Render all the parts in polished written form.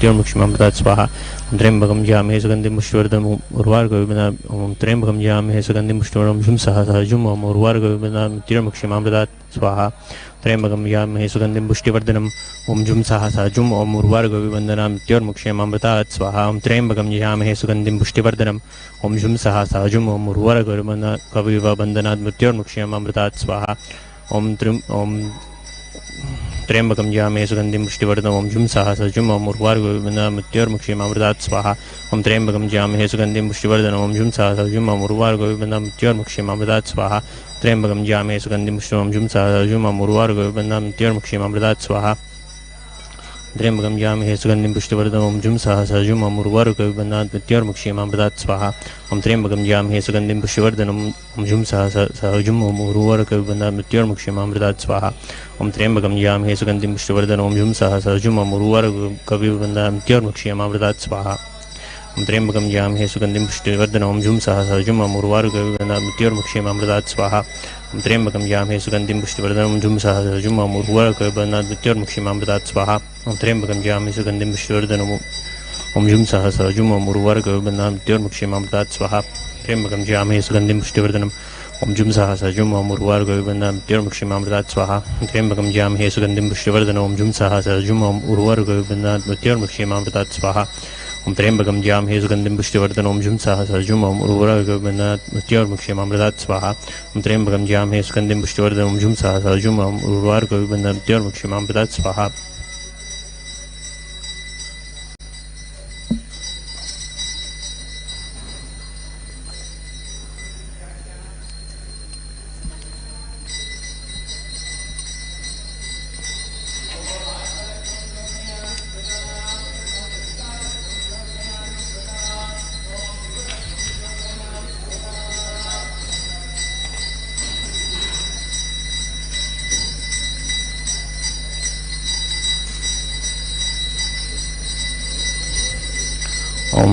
मृत्योर्मुक्षीमामृतात् स्वाहा ओम त्र्यंबकं यामहे सुगंधिं पुष्टिवर्धनम् उर्वारुकविबन्धनात् ओम त्र्यंबकं यामहे सुगंधिं पुष्टिवर्धनम् झुम सह सहजुम ओम उर्वारुकविबन्धनात् मृत्योर्मुक्षीमामृतात् स्वाहा त्र्यंबकं यामहे सुगंधिं पुष्टिवर्धनम् ओम झुम सह सहजुम ओम उर्वारुकविबन्धनात् मृत्योर्मुक्षीमामृतात् स्वाहा ओम त्र्यंबकं यामहे सुगंधिं पुष्टिवर्धनम् ओम झुम सह सहजुम ओम उर्वारुकविबन्धनात् मृत्योर्मुक्षीमामृतात् स्वाहा ओम त्र्यंबकं यामहे सुगंधिं पुष्टिवर्धनम् ओम झुम सह सहजुम ओम उर्वारुकविबन्धनात् मृत्योर्मुक्षीमामृतात् स्वाहा ओम त्र्यंबकं यामहे सुगंधिं पुष्टिवर्धनम् ओम झुम सह सहजुम ओम उर्वारुकविबन्धनात् मृत्योर्मुक्षीमामृतात् स्वाहा त्र्यंबकं यामहे सुगंधिं पुष्टिवर्धनम् ओम झुम सह सहजुम ओम उर्वारुकविबन्धनात् मृत्योर्मुक्षीमामृतात् स्वाहा त्र्यंबकं यामहे सुगंधिं पुष्टिवर्धनम् ओम झुम सह सहजुम ओम उर्वारुकविबन्धनात् मृत्योर्मुक्षीमामृतात् स्वाहा ओम त्र्यंबकं यामहे सुगंधिं पुष्टिवर्धनम् ओम झुम सह सहजुम ओम उर्वारुकविबन्धनात् मृत्योर्मुक्षीमामृतात् स्वाहा ओम त्र्यंबकं यामहे सुगंधिं पुष्टिवर्धनम् ओम झुम सह सहजुम ओम उर्वारुकविबन्धनात् मृत्योर्मुक्षीमामृतात् स्वाहा ओम त्र्यंबकं यामहे सुगंधिं पुष्टिवर्धनम् ओम झुम सह सहजुम ओम उर्वारुकविबन्धनात् मृत्योर्मुक्षीमामृतात् स्वाहा ओम त्र्यंबकं यामहे सुगंधिं पुष्टिवर्धनम् ओम झुम सह सहजुम ओम उर्वारुकविबन्धनात् मृत्योर्मुक्षीमामृतात् स्वाहा ओम त्र्यंबकं यामहे सुगंधिं पुष्टिवर्धनम् ओम झुम सह सहजुम ओम उर्वारुकविबन्धनात् मृत्योर्मुक्षीमामृतात् स्वाहा त्र्यंबकं यामहे सुगंधिं पुष्टिवर्धनम् ओम झुम सह सहजुम ओम उर्वारुकविबन्धनात् मृत्योर्मुक्षीमामृतात् स्वाहा त्र्यंबकं यामहे सुगंधिं पुष्टिवर्धनम् ओम झुम सह सहजुम ओम उर्वारुकविबन्धनात् मृत्योर्मुक्षीमामृतात् स्वाहा ओम त्र्यंबकं यामहे सुगंधिं पुष्टिवर्धनम् ओम झुम सह सहजुम ओम उर्वारुकविबन्धनात् मृत्योर्मुक्षीमामृतात् स्वाहा ओम त्र्यंबकं यामहे सुगंधिं पुष्टिवर्धनम् ओम झुम सह सहजुम ओम उर्वारुकविबन्धनात् मृत्योर्मुक्षीमामृतात् स्वाहा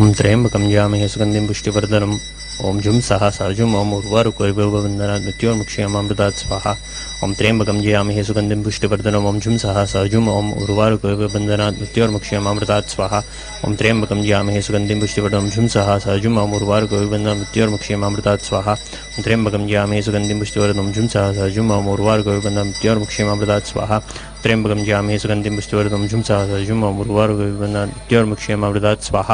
ओम त्र्यंबकं यामहे सुगंधिं पुष्टिवर्धनम् ओम झुम सह सहजुम ओम उर्वारुकविबन्धनात् मृत्योर्मुक्षीमामृतात् स्वाहा ओम त्र्यंबकं यामहे सुगंधिं पुष्टिवर्धनम् ओम झुम सह सहजुम ओम उर्वारुकविबन्धनात् मृत्योर्मुक्षीमामृतात् स्वाहा ओम त्र्यंबकं यामहे सुगंधिं पुष्टिवर्धनम् झुम सह सहजुम ओम उर्वारुकविबन्धनात् मृत्योर्मुक्षीमामृतात् स्वाहा ओम त्र्यंबकं यामहे सुगंधिं पुष्टिवर्धनम् झुम सह सहजुम ओम उर्वारुकविबन्धनात् मृत्योर्मुक्षीमामृतात् स्वाहा त्र्यंबकं यामहे सुगंधिं पुष्टिवर्धनम् झुम सह सहजुम ओम उर्वारुकविबन्धनात् मृत्योर्मुक्षीमामृतात् स्वाहा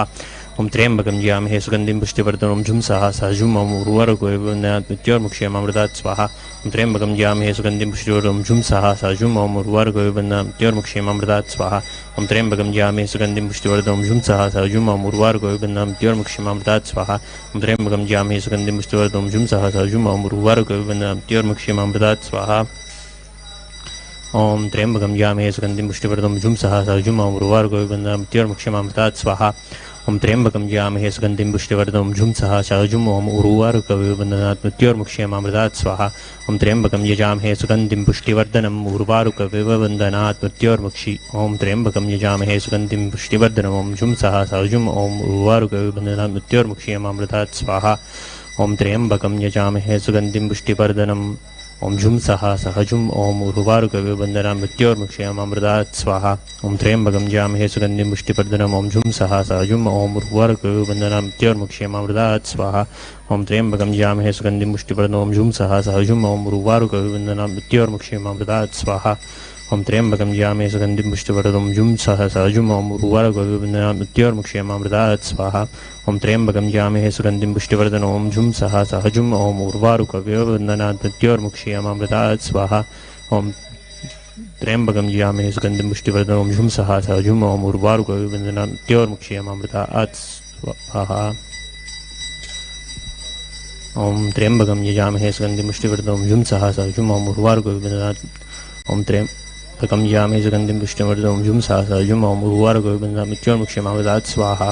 ओम त्र्यंबकं यामहे सुगंधिं पुष्टिवर्धनम् झुम सह सहजुम ओम उर्वारुकविबन्धनात् मृत्योर्मुक्षीमामृतात् स्वाहा ओम त्र्यंबकं यामहे सुगंधिं पुष्टिवर्धनम् झुम सह सहजुम ओम उर्वारुकविबन्धनात् मृत्योर्मुक्षीमामृतात् स्वाहा ओम त्र्यंबकं यामहे सुगंधिं पुष्टिवर्धनम् झुम सह सहजुम ओम उर्वारुकविबन्धनात् मृत्योर्मुक्षीमामृतात् स्वाहा ओम त्र्यंबकं यामहे सुगंधिं पुष्टिवर्धनम् झुम सह सहजुम ओम उर्वारुकविबन्धनात् मृत्योर्मुक्षीमामृतात् स्वाहा ओम त्र्यंबकं यामहे सुगंधिं पुष्टिवर्धनम् झुम सह सहजुम ओम उर्वारुकविबन्धनात् मृत्योर्मुक्षीमामृतात् स्वाहा ओम त्र्यंबकं यामहे सुगंधिं पुष्टिवर्धनम् झुम सह सहजुम ओम उर्वारुकविबन्धनात् मृत्योर्मुक्षीमामृतात् स्वाहा ओम त्र्यंबकं यजामहे सुगंधिं पुष्टिवर्धनम् उर्वारुकविबन्धनात् मृत्योर्मुक्षी ओम त्र्यंबकं यजामहे सुगंधिं पुष्टिवर्धनम् ओम झुम सह सहजुम ओम उर्वारुकविबन्धनात् मृत्योर्मुक्षीमामृतात् स्वाहा ओम त्र्यंबकं यजामहे सुगंधिं पुष्टिवर्धनम् ओम झुम सह सहजुम ओम उर्वारुकविबन्धनात् मृत्योर्मुक्षीमामृतात् स्वाहा ओम त्र्यंबकं यामहे सुगंधिं पुष्टिवर्धनम् ओम झुम सह सहजुम ओम उर्वारुकविबन्धनात् मृत्योर्मुक्षीमामृतात् स्वाहा ओम त्र्यंबकं यामहे सुगंधिं पुष्टिवर्धनम् ओम झुम सह सहजुम ओम उर्वारुकविबन्धनात् मृत्योर्मुक्षीमामृतात् स्वाहा ओम त्र्यंबकं यामहे सुगंधिं पुष्टिवर्धनम् झुम सह सहजुम ओम उर्वारुकविबन्धनात् मृत्योर्मुक्षीमामृतात् स्वाहा ओम त्र्यंबकं यामहे सुगंधिं पुष्टिवर्धनम् ओम झुम सह सहजुम ओम उर्वारुकविबन्धनात् मृत्योर्मुक्षीमामृतात् स्वाहा ओम त्र्यंबकं यामहे सुगंधिं पुष्टिवर्धनम् ओम झुम सह सहजुम ओम उर्वारुकविबन्धनात् मृत्योर्मुक्षीमामृतात् स्वाहा ओम त्र्यंबकं यजामहे सुगंधिं पुष्टिवर्धनम् ओम झुम सह सहजुम ओम उर्वारुकविबन्धनात् ओम त्र्यंबकं यामहे सुगंधिं पुष्टिवर्धनम् ओम झुम सह सहजुम ओम उर्वारुकविबन्धनात् मृत्योर्मुक्षीमामृतात् स्वाहा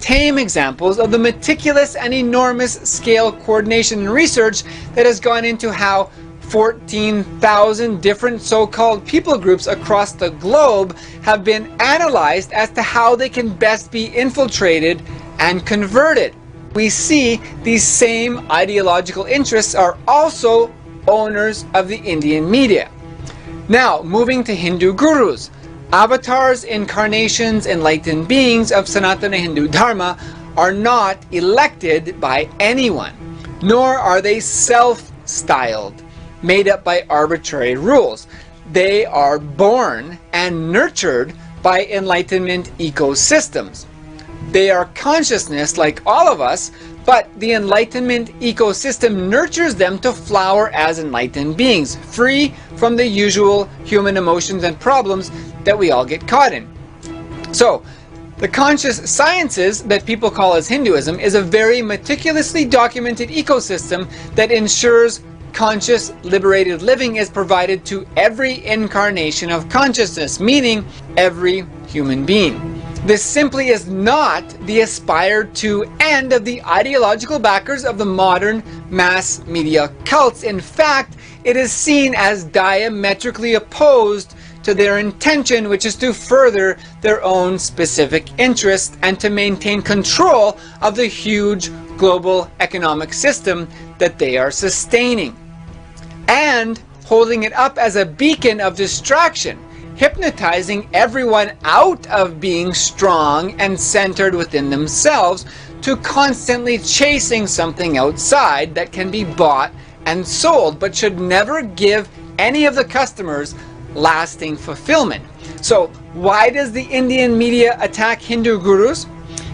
tame examples of the meticulous and enormous scale coordination and research that has gone into how 14,000 different so-called people groups across the globe have been analyzed as to how they can best be infiltrated and converted. We see these same ideological interests are also owners of the Indian media. Now, moving to Hindu gurus. Avatars, incarnations, enlightened beings of Sanatana Hindu Dharma are not elected by anyone, nor are they self-styled, made up by arbitrary rules. They are born and nurtured by enlightenment ecosystems. They are consciousness like all of us, but the enlightenment ecosystem nurtures them to flower as enlightened beings, free from the usual human emotions and problems that we all get caught in. So, the conscious sciences that people call as Hinduism is a very meticulously documented ecosystem that ensures conscious, liberated living is provided to every incarnation of consciousness, meaning every human being. This simply is not the aspired to end of the ideological backers of the modern mass media cults. In fact, it is seen as diametrically opposed to their intention, which is to further their own specific interests and to maintain control of the huge global economic system that they are sustaining, and holding it up as a beacon of distraction, hypnotizing everyone out of being strong and centered within themselves to constantly chasing something outside that can be bought and sold, but should never give any of the customers lasting fulfillment. So why does the Indian media attack Hindu gurus?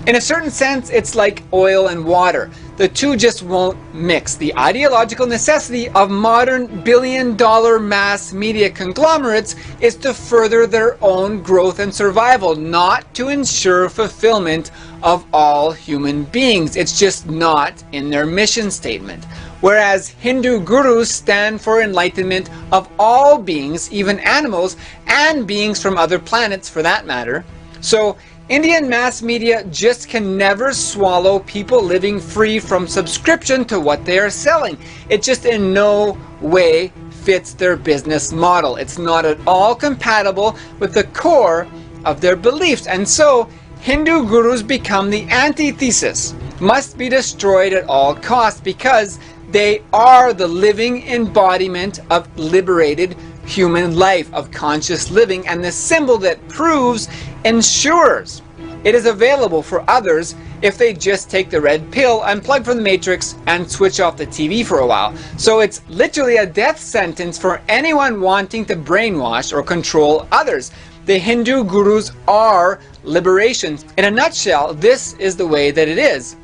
In a certain sense, it's like oil and water. The two just won't mix. The ideological necessity of modern billion-dollar mass media conglomerates is to further their own growth and survival, not to ensure fulfillment of all human beings. It's just not in their mission statement. Whereas Hindu gurus stand for enlightenment of all beings, even animals, and beings from other planets for that matter. So Indian mass media just can never swallow people living free from subscription to what they are selling. It just in no way fits their business model. It's not at all compatible with the core of their beliefs. And so Hindu gurus become the antithesis, must be destroyed at all costs, because they are the living embodiment of liberated human life, of conscious living, and the symbol that proves, ensures it is available for others if they just take the red pill, unplug from the matrix, and switch off the TV for a while. So it's literally a death sentence for anyone wanting to brainwash or control others. The Hindu gurus are liberation. In a nutshell, this is the way that it is.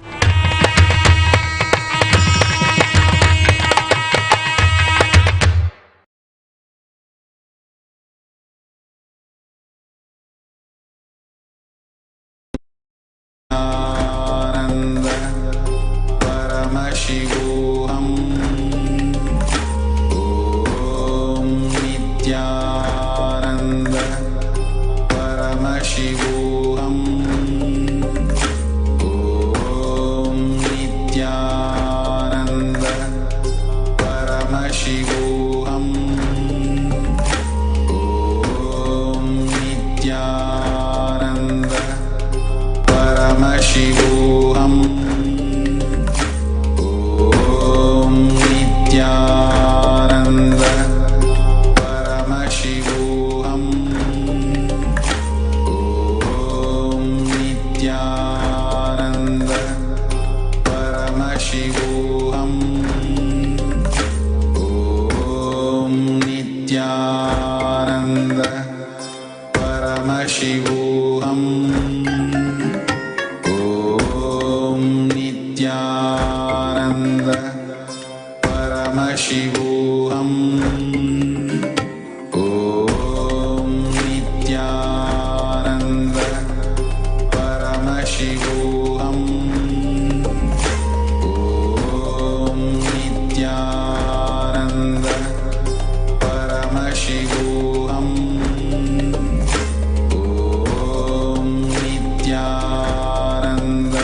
Paramashivam. Om Nithyananda. Paramashivam. Om Nithyananda. Paramashivam. Om Nithyananda. Paramashivam. Om Nithyananda. Paramashivam. Om Nithyananda. Paramashivam. Om Nithyananda. Paramashivam. Om Nithyananda. Paramashivam. Om Nithyananda. Paramashivam. Om Nithyananda. Paramashivam. Om Nithyananda.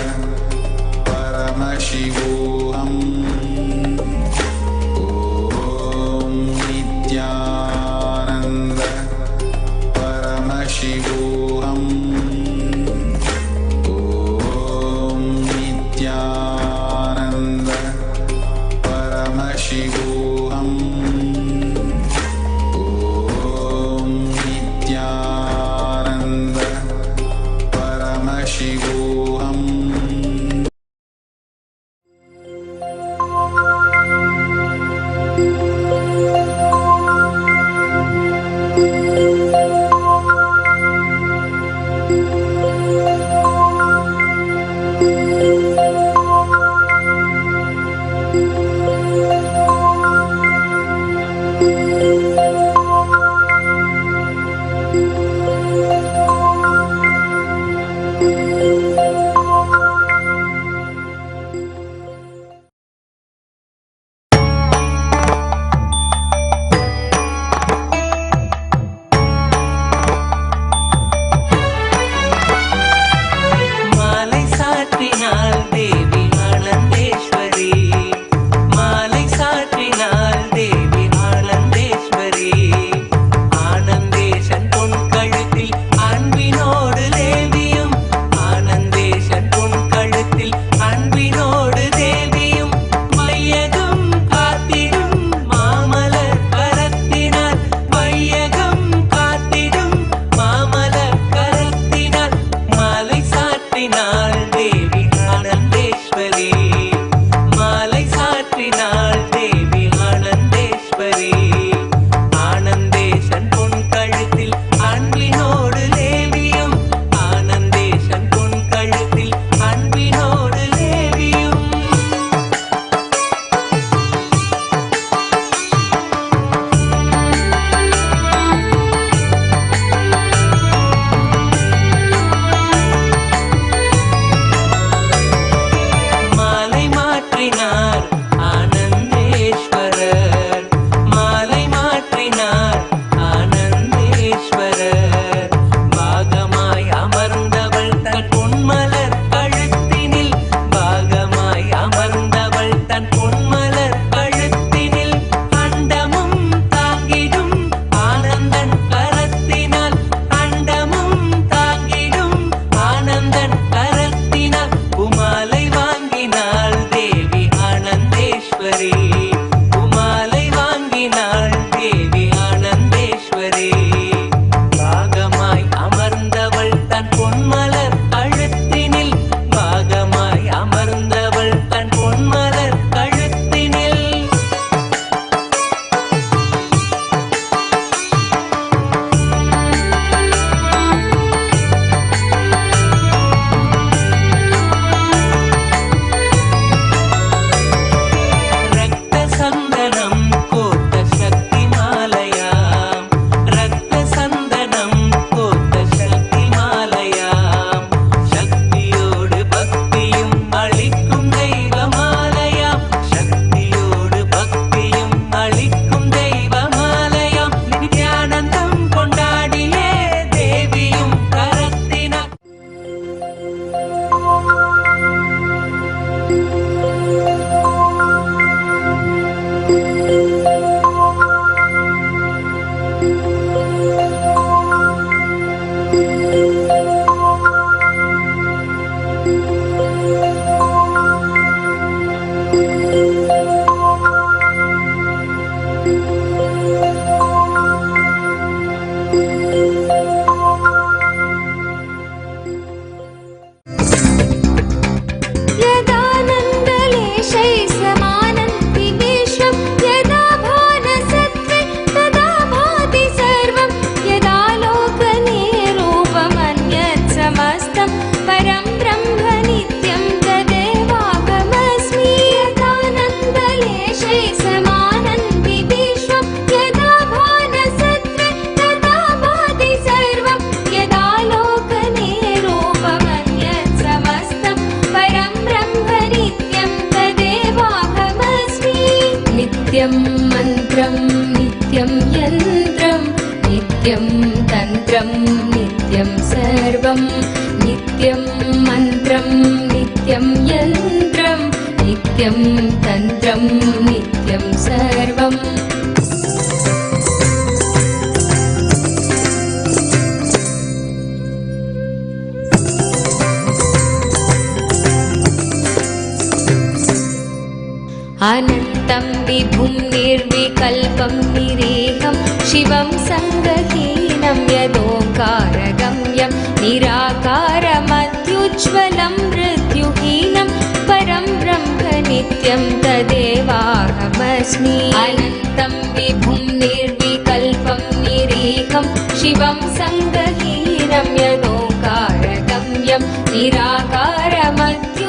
अनन्तं विभुं निर्विकल्पं निरेहं शिवं सङ्गहीनं यदोङ्कारगम्यं निराकारमत्युज्ज्वलं मृत्युहीनं परं ब्रह्म नित्यं तदेवाहमस्मि। अनन्तं विभुं निर्विकल्पं निरेहं शिवं सङ्गहीनं यदोङ्कारगम्यं निराकारमत्युज्ज्वलं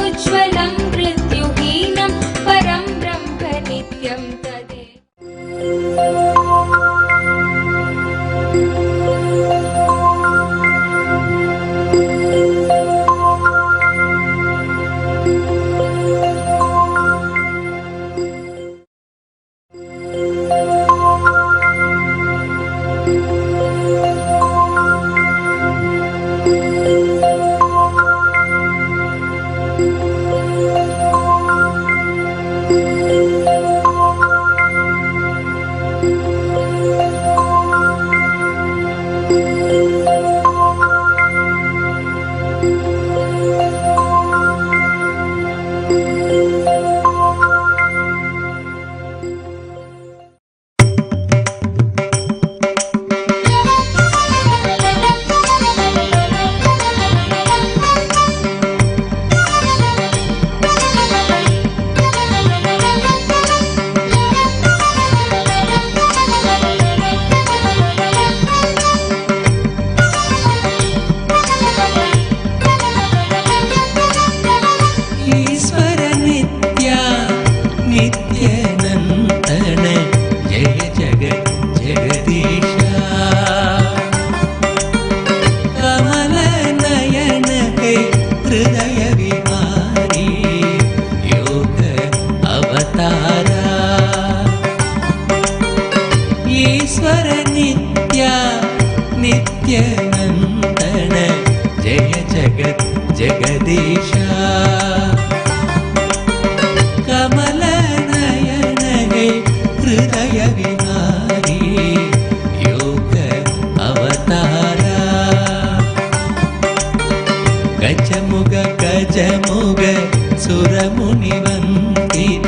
कमलनयन हे हृदय विहारी योग अवतारा गजमुग गजमुग सुरमुनिवन्दित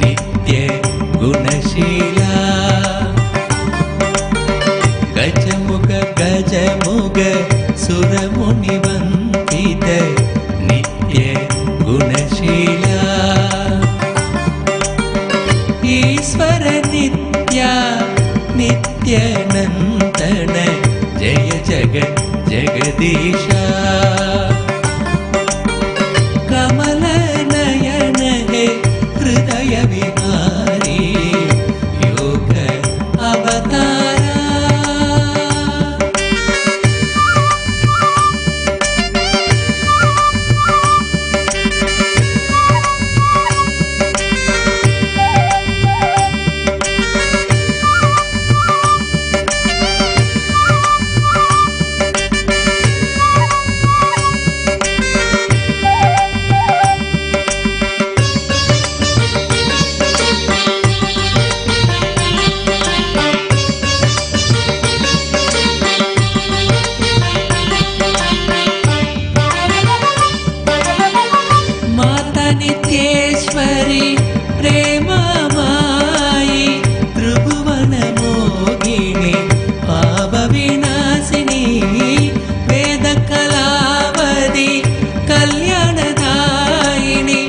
नित्य गुणशीला गजमुग गजमुग सुरमुनिवन्दित नित्य गुणशीला ईश्वर नित्या नित्यानन्दन जय जगत् जगदीशा कमलनयन हे हृदय विहारी योग अवतारा नित्येश्वरी प्रेममायि त्रिभुवनमोहिनी पापविनाशिनी वेदकलावती कल्याणदायिनी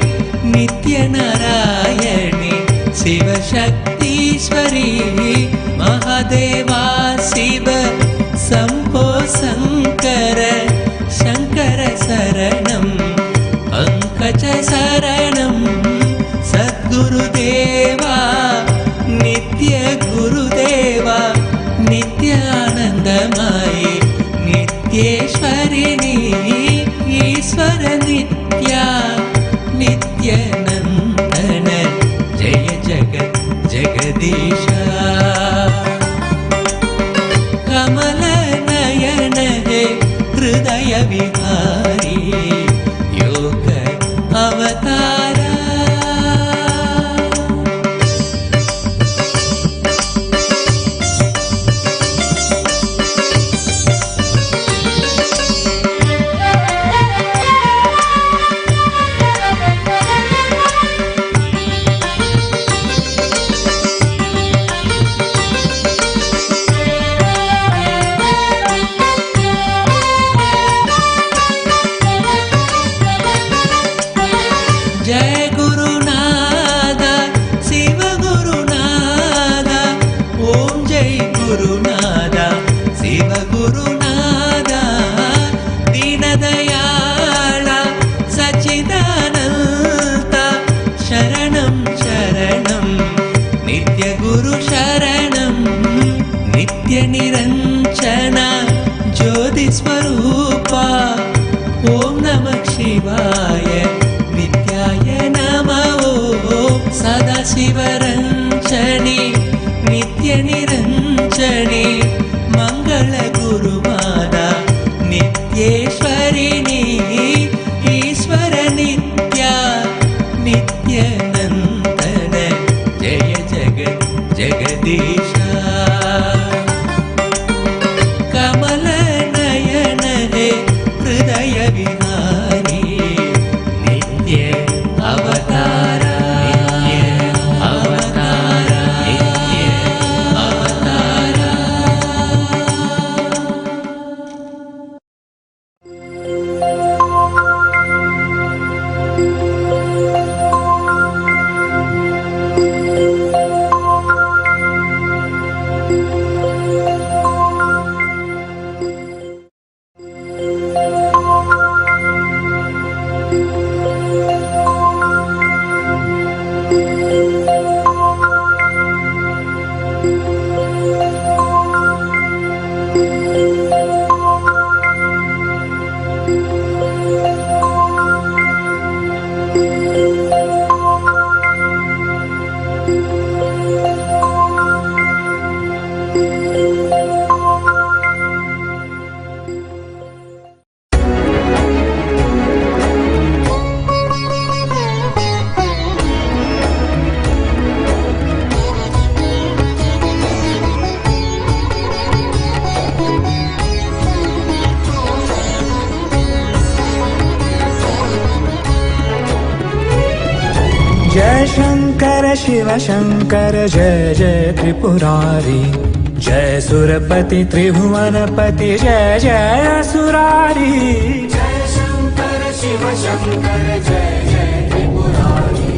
नित्यनारायणी शिवशक्तीश्वरी महादेवा शिव शम्भो शङ्कर शङ्कर शरणम् पंकज शरणं सद्गुरुदेवा नित्य गुरुदेवा नित्यानन्दमयी नित्येश्वरिणी ईश्वर नित्या नित्यानन्दन जय जगत् जगदीशा कमलनयन हे हृदय विहारी योग अवतारा जय गुरुनाथ शिव गुरुनाथ ओम जय गुरुनाथ शिव गुरुनाथ दीनदयाळ सच्चिदानन्द शरणं शरणं नित्य गुरु शरणं नित्य निरञ्जन ज्योति स्वरूपा ओम नमः शिवाय नित्याय नमः सदाशिवरञ्जनी नित्यनिरञ्जनी मङ्गलगुरुमाता नित्येश्वरिणी ईश्वर नित्या नित्यानन्दन जय जगत् जगदीशा कमलनयन हे हृदय विहारी नित्य अवतारा शिव शङ्कर जय जय त्रिपुरारी जय सुरपति त्रिभुवनपति जय जय असुरारी जय शङ्कर शिव शङ्कर जय जय त्रिपुरारी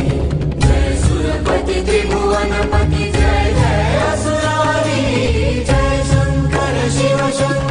जय सुरपति त्रिभुवनपति जय जय असुरारी जय Shankar Shiv Shankar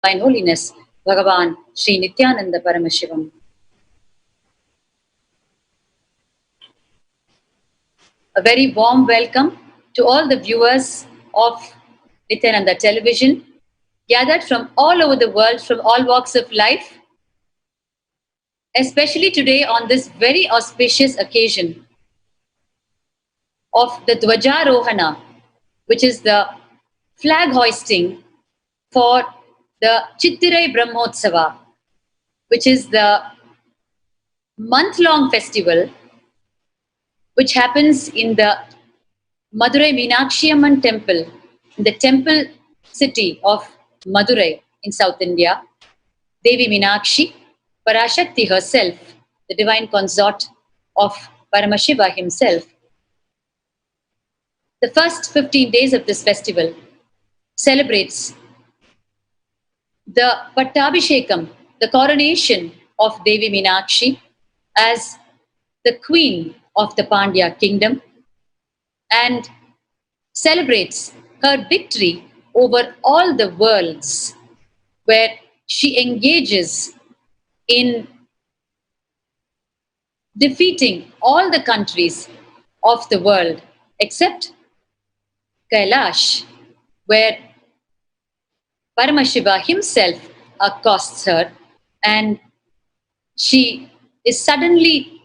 Divine Holiness, Bhagavan Sri Nithyananda Paramashivam. A very warm welcome to all the viewers of Nithyananda Television, gathered from all over the world, from all walks of life, especially today on this very auspicious occasion of the Dwajarohana, which is the flag hoisting for the Chittirai Brahmotsava, which is the month-long festival which happens in the Madurai Meenakshi Amman temple, in the temple city of Madurai in South India. Devi Meenakshi, Parashakti herself, the divine consort of Paramashiva himself. The first 15 days of this festival celebrates the Pattabhishekam, the coronation of Devi Meenakshi as the queen of the Pandya kingdom, and celebrates her victory over all the worlds, where she engages in defeating all the countries of the world except Kailash, where Paramashiva himself accosts her, and she is suddenly,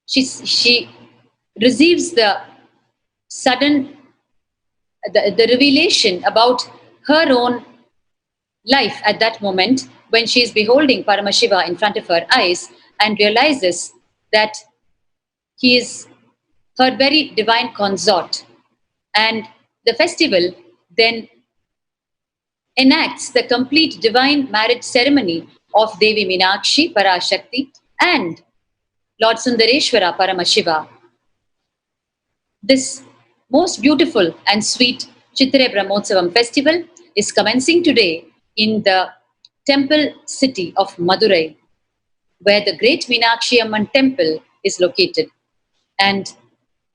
she receives the sudden, the revelation about her own life at that moment when she is beholding Paramashiva in front of her eyes and realizes that he is her very divine consort. And the festival then enacts the complete divine marriage ceremony of Devi Meenakshi, Parashakti, and Lord Sundareshwara, Paramashiva. This most beautiful and sweet Chittirai Brahmotsavam festival is commencing today in the temple city of Madurai, where the great Meenakshi Amman temple is located. And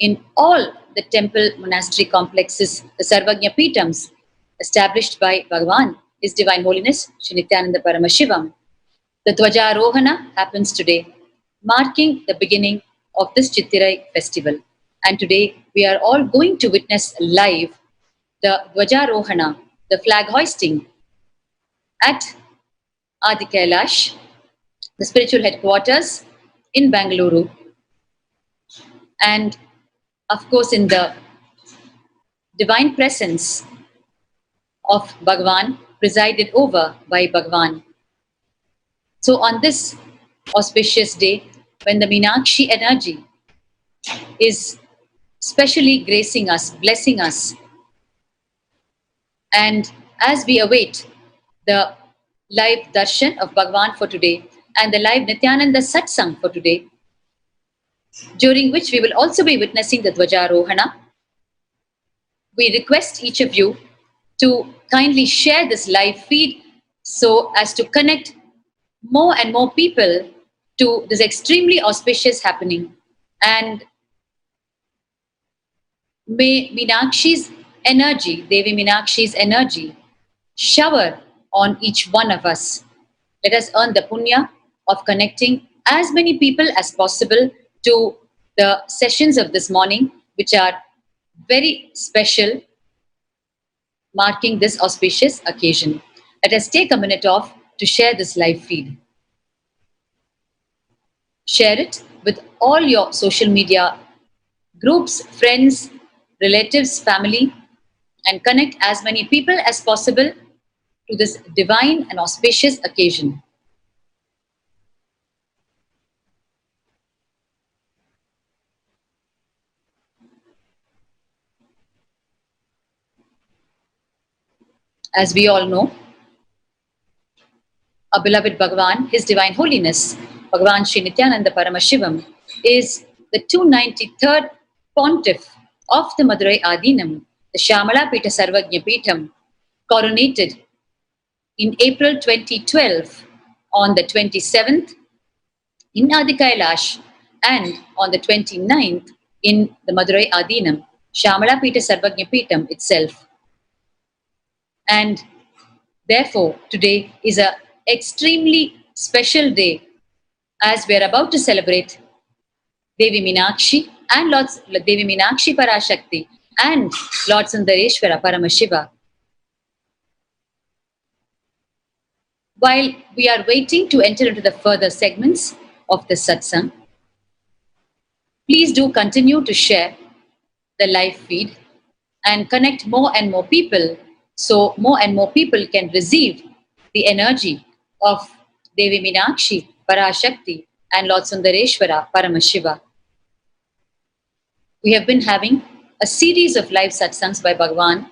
in all the temple monastery complexes, the Sarvagnya Peetams established by Bhagavan, His Divine Holiness, Sri Nithyananda Paramashivam, the Dwajarohana happens today, marking the beginning of this Chittirai festival. And today we are all going to witness live the Dwajarohana, the flag hoisting, at Adi Kailasa, the spiritual headquarters in Bengaluru, and of course in the divine presence of Bhagavan, presided over by Bhagavan. So on this auspicious day, when the Meenakshi energy is specially gracing us, blessing us, and as we await the live darshan of Bhagavan for today and the live Nithyananda satsang for today, during which we will also be witnessing the Dwajarohana, we request each of you to kindly share this live feed so as to connect more and more people to this extremely auspicious happening. And may Meenakshi's energy, Devi Meenakshi's energy, shower on each one of us. Let us earn the punya of connecting as many people as possible to the sessions of this morning, which are very special, marking this auspicious occasion. Let us take a minute off to share this live feed. Share it with all your social media groups, friends, relatives, family, and connect as many people as possible to this divine and auspicious occasion. As we all know, our beloved Bhagavan, His Divine Holiness, Bhagavan Sri Nithyananda Paramashivam, is the 293rd Pontiff of the Madurai Adinam, the Shyamala Pita Sarvajna Peetham, coronated in April 2012 on the 27th in Adi Kailasa and on the 29th in the Madurai Adinam, Shyamala Pita Sarvajna Peetham itself. And therefore, today is an extremely special day as we are about to celebrate Devi Meenakshi and Devi Meenakshi Parashakti and Lord Sundareshwara Paramashiva. While we are waiting to enter into the further segments of the satsang, please do continue to share the live feed and connect more and more people so more and more people can receive the energy of Devi Meenakshi, Parashakti and Lord Sundareshwara, Paramashiva. We have been having a series of live satsangs by Bhagavan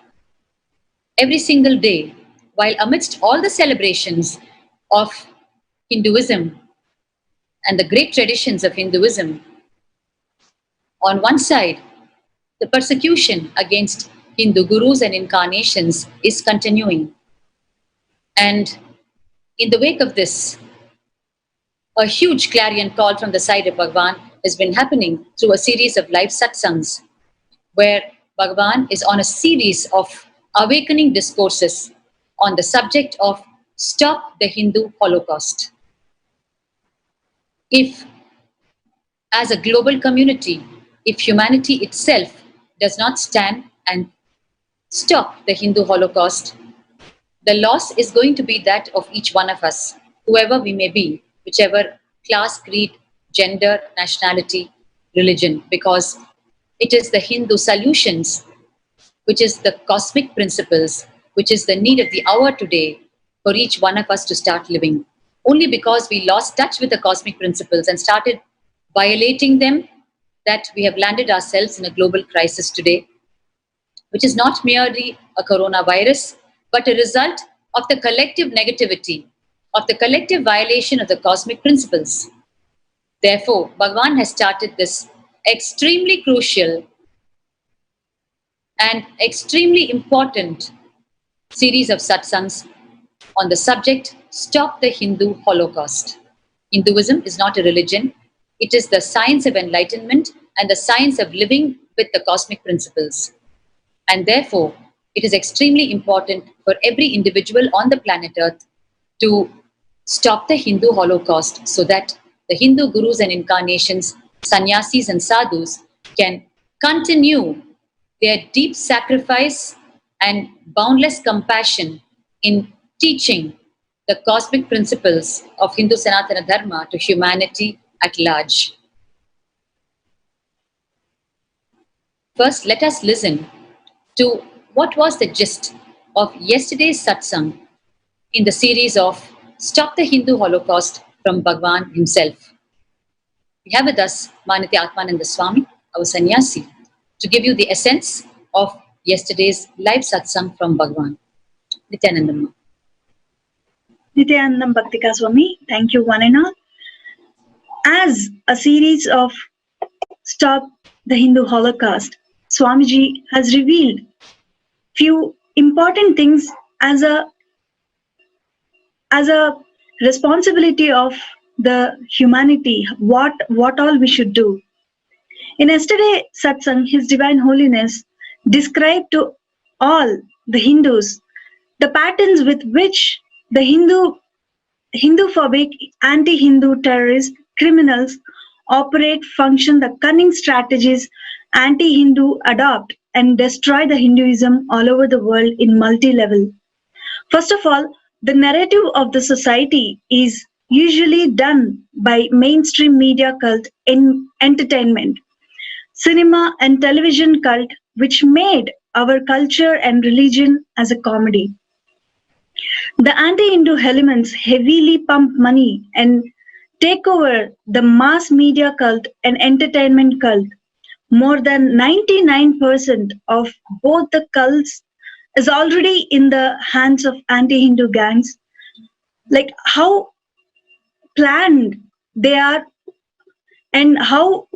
every single day, while amidst all the celebrations of Hinduism and the great traditions of Hinduism, on one side, the persecution against Hindu gurus and incarnations is continuing. And in the wake of this, a huge clarion call from the side of Bhagavan has been happening through a series of live satsangs, where Bhagavan is on a series of awakening discourses on the subject of Stop the Hindu Holocaust. If, as a global community, if humanity itself does not stand and stop the Hindu Holocaust, the loss is going to be that of each one of us, whoever we may be, whichever class, creed, gender, nationality, religion, because it is the Hindu solutions, which is the cosmic principles, which is the need of the hour today for each one of us to start living. Only because we lost touch with the cosmic principles and started violating them, that we have landed ourselves in a global crisis today, which is not merely a coronavirus, but a result of the collective negativity, of the collective violation of the cosmic principles. Therefore, Bhagavan has started this extremely crucial and extremely important series of satsangs on the subject, Stop the Hindu Holocaust. Hinduism is not a religion. It is the science of enlightenment and the science of living with the cosmic principles. And therefore, it is extremely important for every individual on the planet Earth to stop the Hindu Holocaust so that the Hindu gurus and incarnations, sannyasis and sadhus can continue their deep sacrifice and boundless compassion in teaching the cosmic principles of Hindu Sanatana Dharma to humanity at large. First, let us listen to what was the gist of yesterday's satsang in the series of Stop the Hindu Holocaust from Bhagavan himself. We have with us Manitya Atmananda Swami, our sannyasi, to give you the essence of yesterday's live satsang from Bhagavan. Nithyananda. Nithyanandam Bhaktika Swami, thank you one and all. As a series of Stop the Hindu Holocaust, Swamiji has revealed few important things as a responsibility of the humanity, what all we should do. In yesterday satsang, His Divine Holiness described to all the Hindus the patterns with which the Hindu-phobic, anti-Hindu terrorist criminals operate, function, the cunning strategies anti-Hindu adopt and destroy the Hinduism all over the world in multi-level. First of all, the narrative of the society is usually done by mainstream media cult in entertainment, cinema and television cult, which made our culture and religion as a comedy. The anti-Hindu elements heavily pump money and take over the mass media cult and entertainment cult. More than 99% of both the cults is already in the hands of anti-Hindu gangs. Like how planned they are and how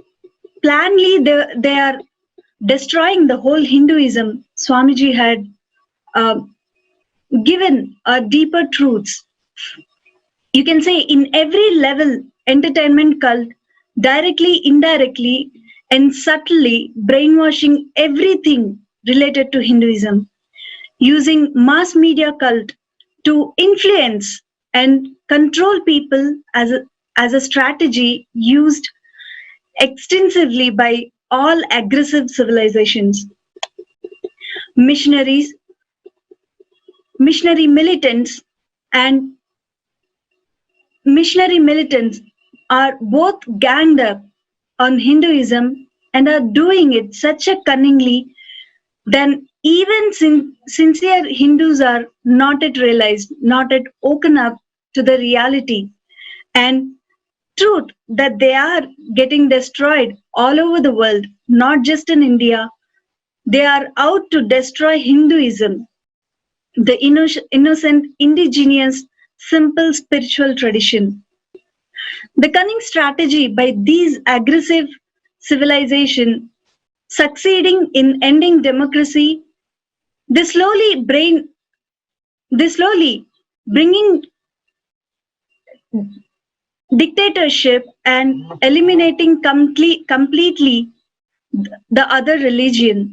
plannedly they are destroying the whole Hinduism. Swamiji had given deeper truths. You can say in every level, entertainment cult, directly, indirectly, and subtly brainwashing everything related to Hinduism, using mass media cult to influence and control people as a strategy used extensively by all aggressive civilizations. Missionary militants are both ganged up on Hinduism and are doing it such a cunningly that even sincere Hindus are not yet realized, not yet woken up to the reality and truth that they are getting destroyed all over the world, not just in India. They are out to destroy Hinduism, the innocent, indigenous, simple spiritual tradition. The cunning strategy by these aggressive civilizations succeeding in ending democracy, they slowly bringing dictatorship and eliminating completely the other religion.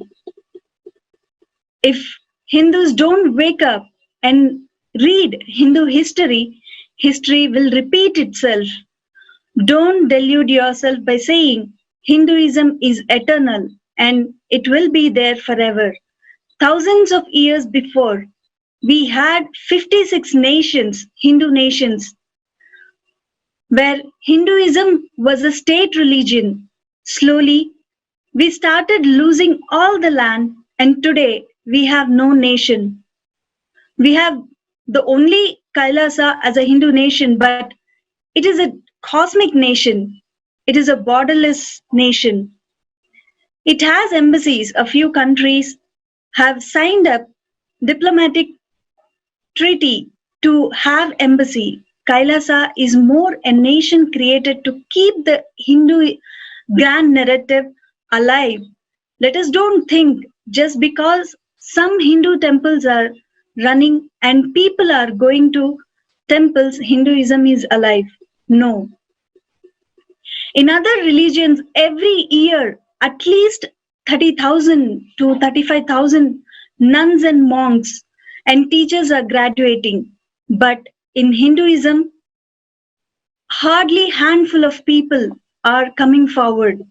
If Hindus don't wake up and read Hindu history, history will repeat itself. Don't delude yourself by saying Hinduism is eternal and it will be there forever. Thousands of years before, we had 56 nations, Hindu nations, where Hinduism was a state religion. Slowly, we started losing all the land, and today we have no nation. We have the only Kailasa as a Hindu nation, but it is a cosmic nation. It is a borderless nation. It has embassies. A few countries have signed up diplomatic treaty to have embassy. Kailasa is more a nation created to keep the Hindu grand narrative alive. Let us don't think just because some Hindu temples are running and people are going to temples, Hinduism is alive. No. In other religions, every year, at least 30,000 to 35,000 nuns and monks and teachers are graduating. But in Hinduism, hardly handful of people are coming forward.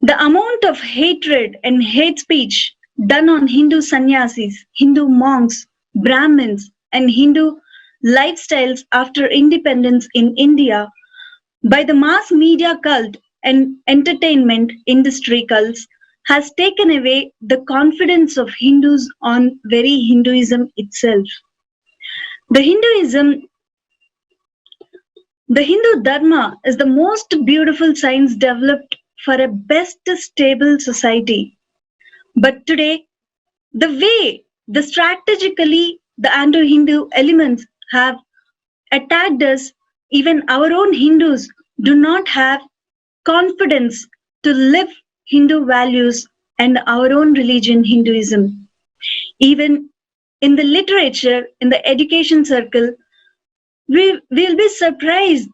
The amount of hatred and hate speech done on Hindu sannyasis, Hindu monks, Brahmins, and Hindu lifestyles after independence in India by the mass media cult and entertainment industry cults has taken away the confidence of Hindus on very Hinduism itself. The Hindu Dharma is the most beautiful science developed for a best stable society. But today, the way the strategically the anti-Hindu elements have attacked us, even our own Hindus do not have confidence to live Hindu values and our own religion, Hinduism. Even in the literature, in the education circle, we'll be surprised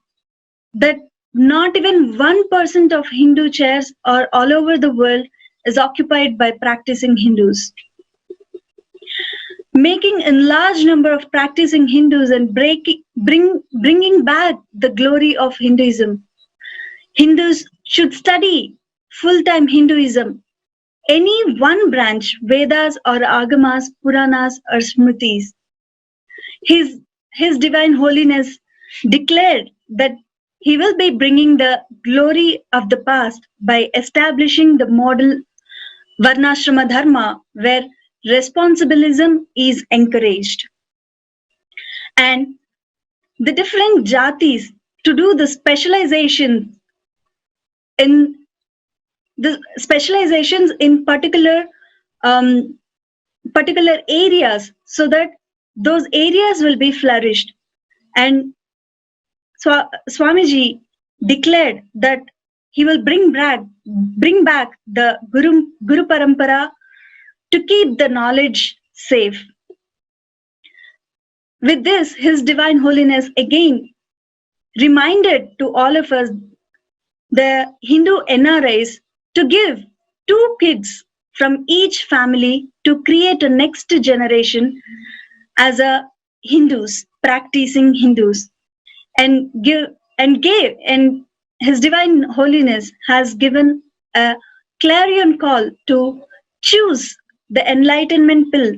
that not even 1% of Hindu chairs are all over the world is occupied by practicing Hindus. Making a large number of practicing Hindus and bringing back the glory of Hinduism. Hindus should study full-time Hinduism. Any one branch, Vedas or Agamas, Puranas or Smritis. His Divine Holiness declared that he will be bringing the glory of the past by establishing the model Varnashrama Dharma, where responsibilism is encouraged. And the different jatis to do the specialization in particular areas, so that those areas will be flourished. And Swamiji declared that he will bring back the Guru Parampara to keep the knowledge safe. With this, His Divine Holiness again reminded to all of us, the Hindu NRIs, to give 2 kids from each family to create a next generation as a Hindus, practicing Hindus, and His Divine Holiness has given a clarion call to choose the enlightenment pill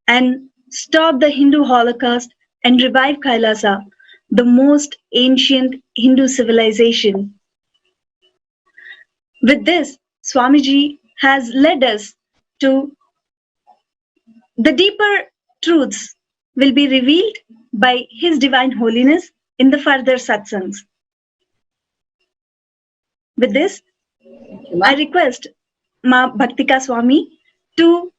and stop the Hindu Holocaust and revive Kailasa, the most ancient Hindu civilization. With this, Swamiji has led us to the deeper truths will be revealed by His Divine Holiness in the further satsangs. With this, I request Ma Bhaktika Swami to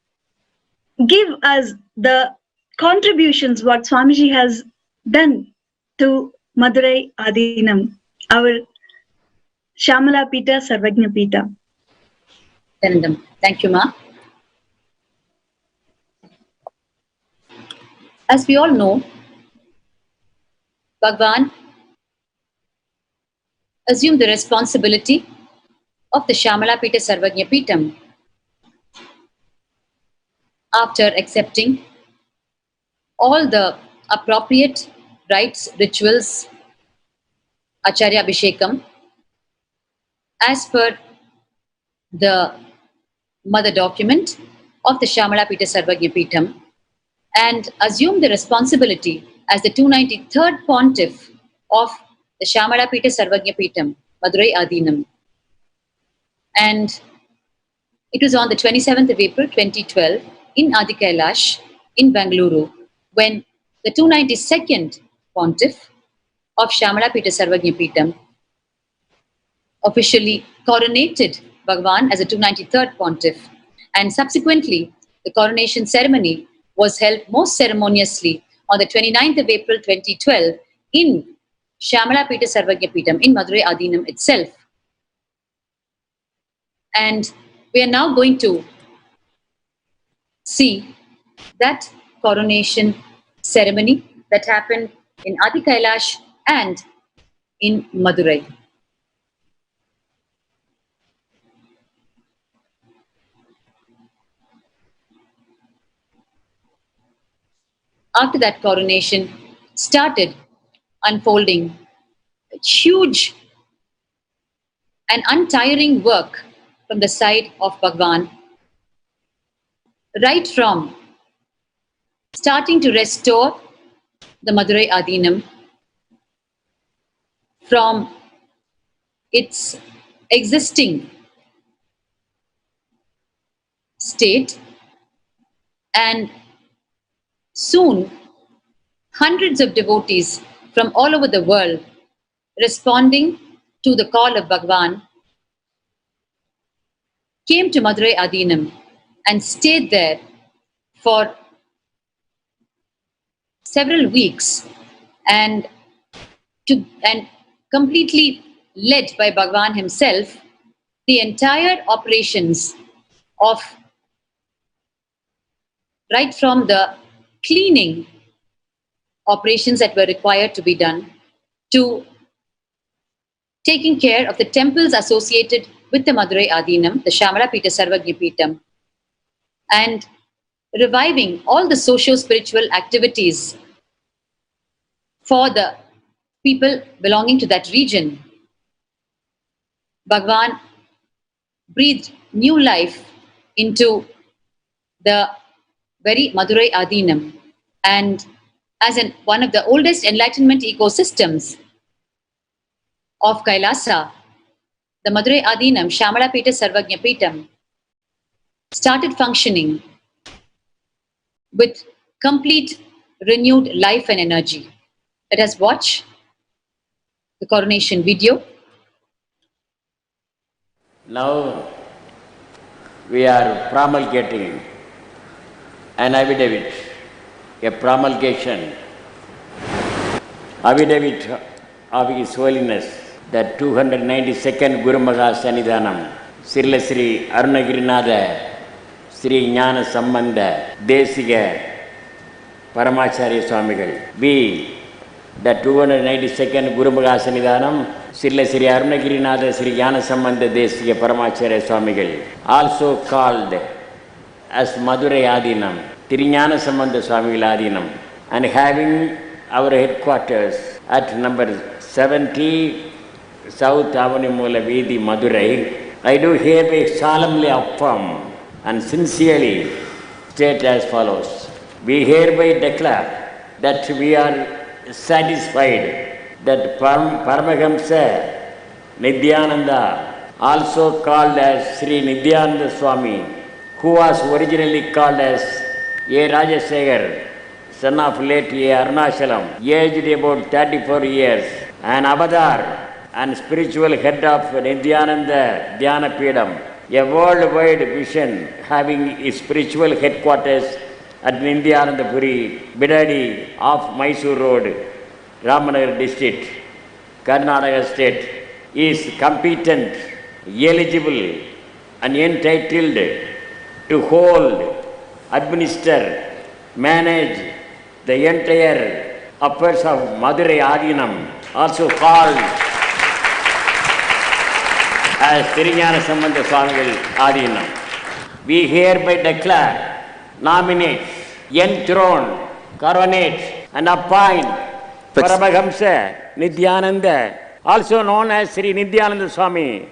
give us the contributions what Swamiji has done to Madurai Adinam, our Shamala Pita Sarvajna Pita. Thank you, Ma. As we all know, Bhagwan assumed the responsibility of the Shamala Pita Sarvajna Pitam after accepting all the appropriate rites, rituals, Acharya Abhishekam, as per the mother document of the Shamala Pita Sarvajna Pitam, and assumed the responsibility as the 293rd Pontiff of the Shamala Pita Sarvajna Pitam, Madurai Adinam. And it was on the 27th of April 2012 in Adi Kailasa in Bengaluru when the 292nd Pontiff of Shamala Pita Sarvajna Pitam officially coronated Bhagwan as a 293rd Pontiff, and subsequently the coronation ceremony was held most ceremoniously on the 29th of April 2012 in Shamala Pita Sarvajna Pitam in Madurai Adinam itself. And we are now going to see that coronation ceremony that happened in Adi Kailasa and in Madurai. After that coronation started unfolding huge and untiring work from the side of Bhagwan, right from starting to restore the Madurai Adinam from its existing state, and soon hundreds of devotees from all over the world responding to the call of Bhagwan came to Madurai Adinam and stayed there for several weeks, and completely led by Bhagwan himself, the entire operations of right from the cleaning operations that were required to be done, to taking care of the temples associated with the Madurai Adinam, the Shamala Pita Sarvagya Pitam, and reviving all the socio-spiritual activities for the people belonging to that region. Bhagwan breathed new life into the very Madurai Adinam, and as one of the oldest enlightenment ecosystems of Kailasa, the Madurai Adinam, Shamala Pita Sarvagya Pitam, started functioning with complete renewed life and energy. Let us watch the coronation video. Now we are promulgating an affidavit, a promulgation affidavit of His Holiness, the 292nd Guru Mahasannidhanam, Srila Sri Arunagirinatha Sri Jnana Sambandha Desiga Paramacharya Swamigal. We, the 292nd Guru Mahasannidhanam, Srila Sri Arunagirinatha Sri Jnana Sambandha Desiga Paramacharya Swamigal, also called as Madurai Adinam, Tirujnana Sambandha Swamigal Adinam, and having our headquarters at number 70 South Avenue Mula Veedi, Madurai, I do hereby solemnly affirm and sincerely state as follows. We hereby declare that we are satisfied that Paramahamsa Nithyananda, also called as Sri Nithyananda Swami, who was originally called as A. Rajasekhar, son of late A. Arunachalam, aged about 34 years, an avatar and spiritual head of Nithyananda Dhyana Pedam, a worldwide vision having its spiritual headquarters at Nithyanandapuri, Bidadi off Mysore Road, Ramanagar district, Karnataka state, is competent, eligible and entitled to hold, administer, manage the entire affairs of Madurai Adinam, also called as Tirujnana Sambandha Swamigal Adinam. We hereby declare, nominate, enthrone, coronate and appoint Paramahamsa Nithyananda, also known as Sri Nithyananda Swami,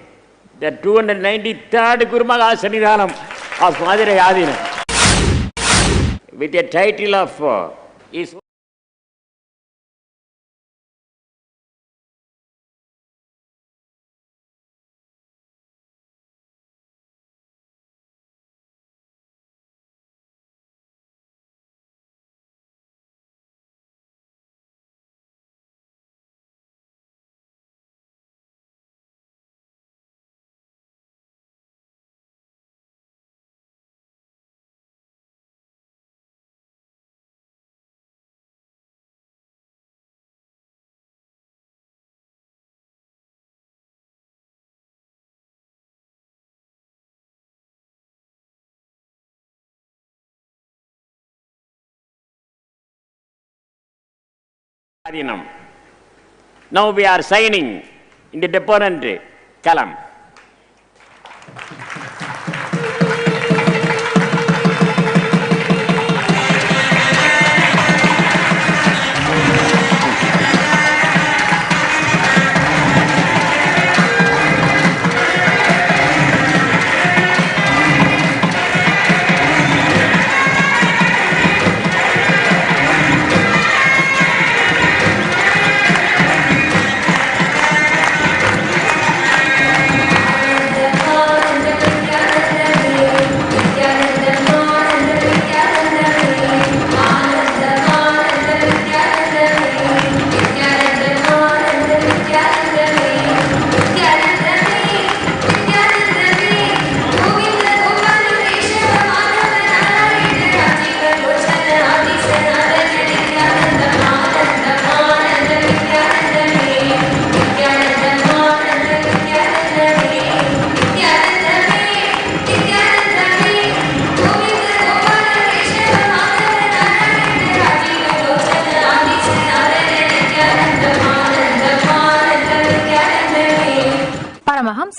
the 293rd Guru Mahasannidhanam of Madurai Adinam, with a title of His Adinam. Now we are signing in the deponent column.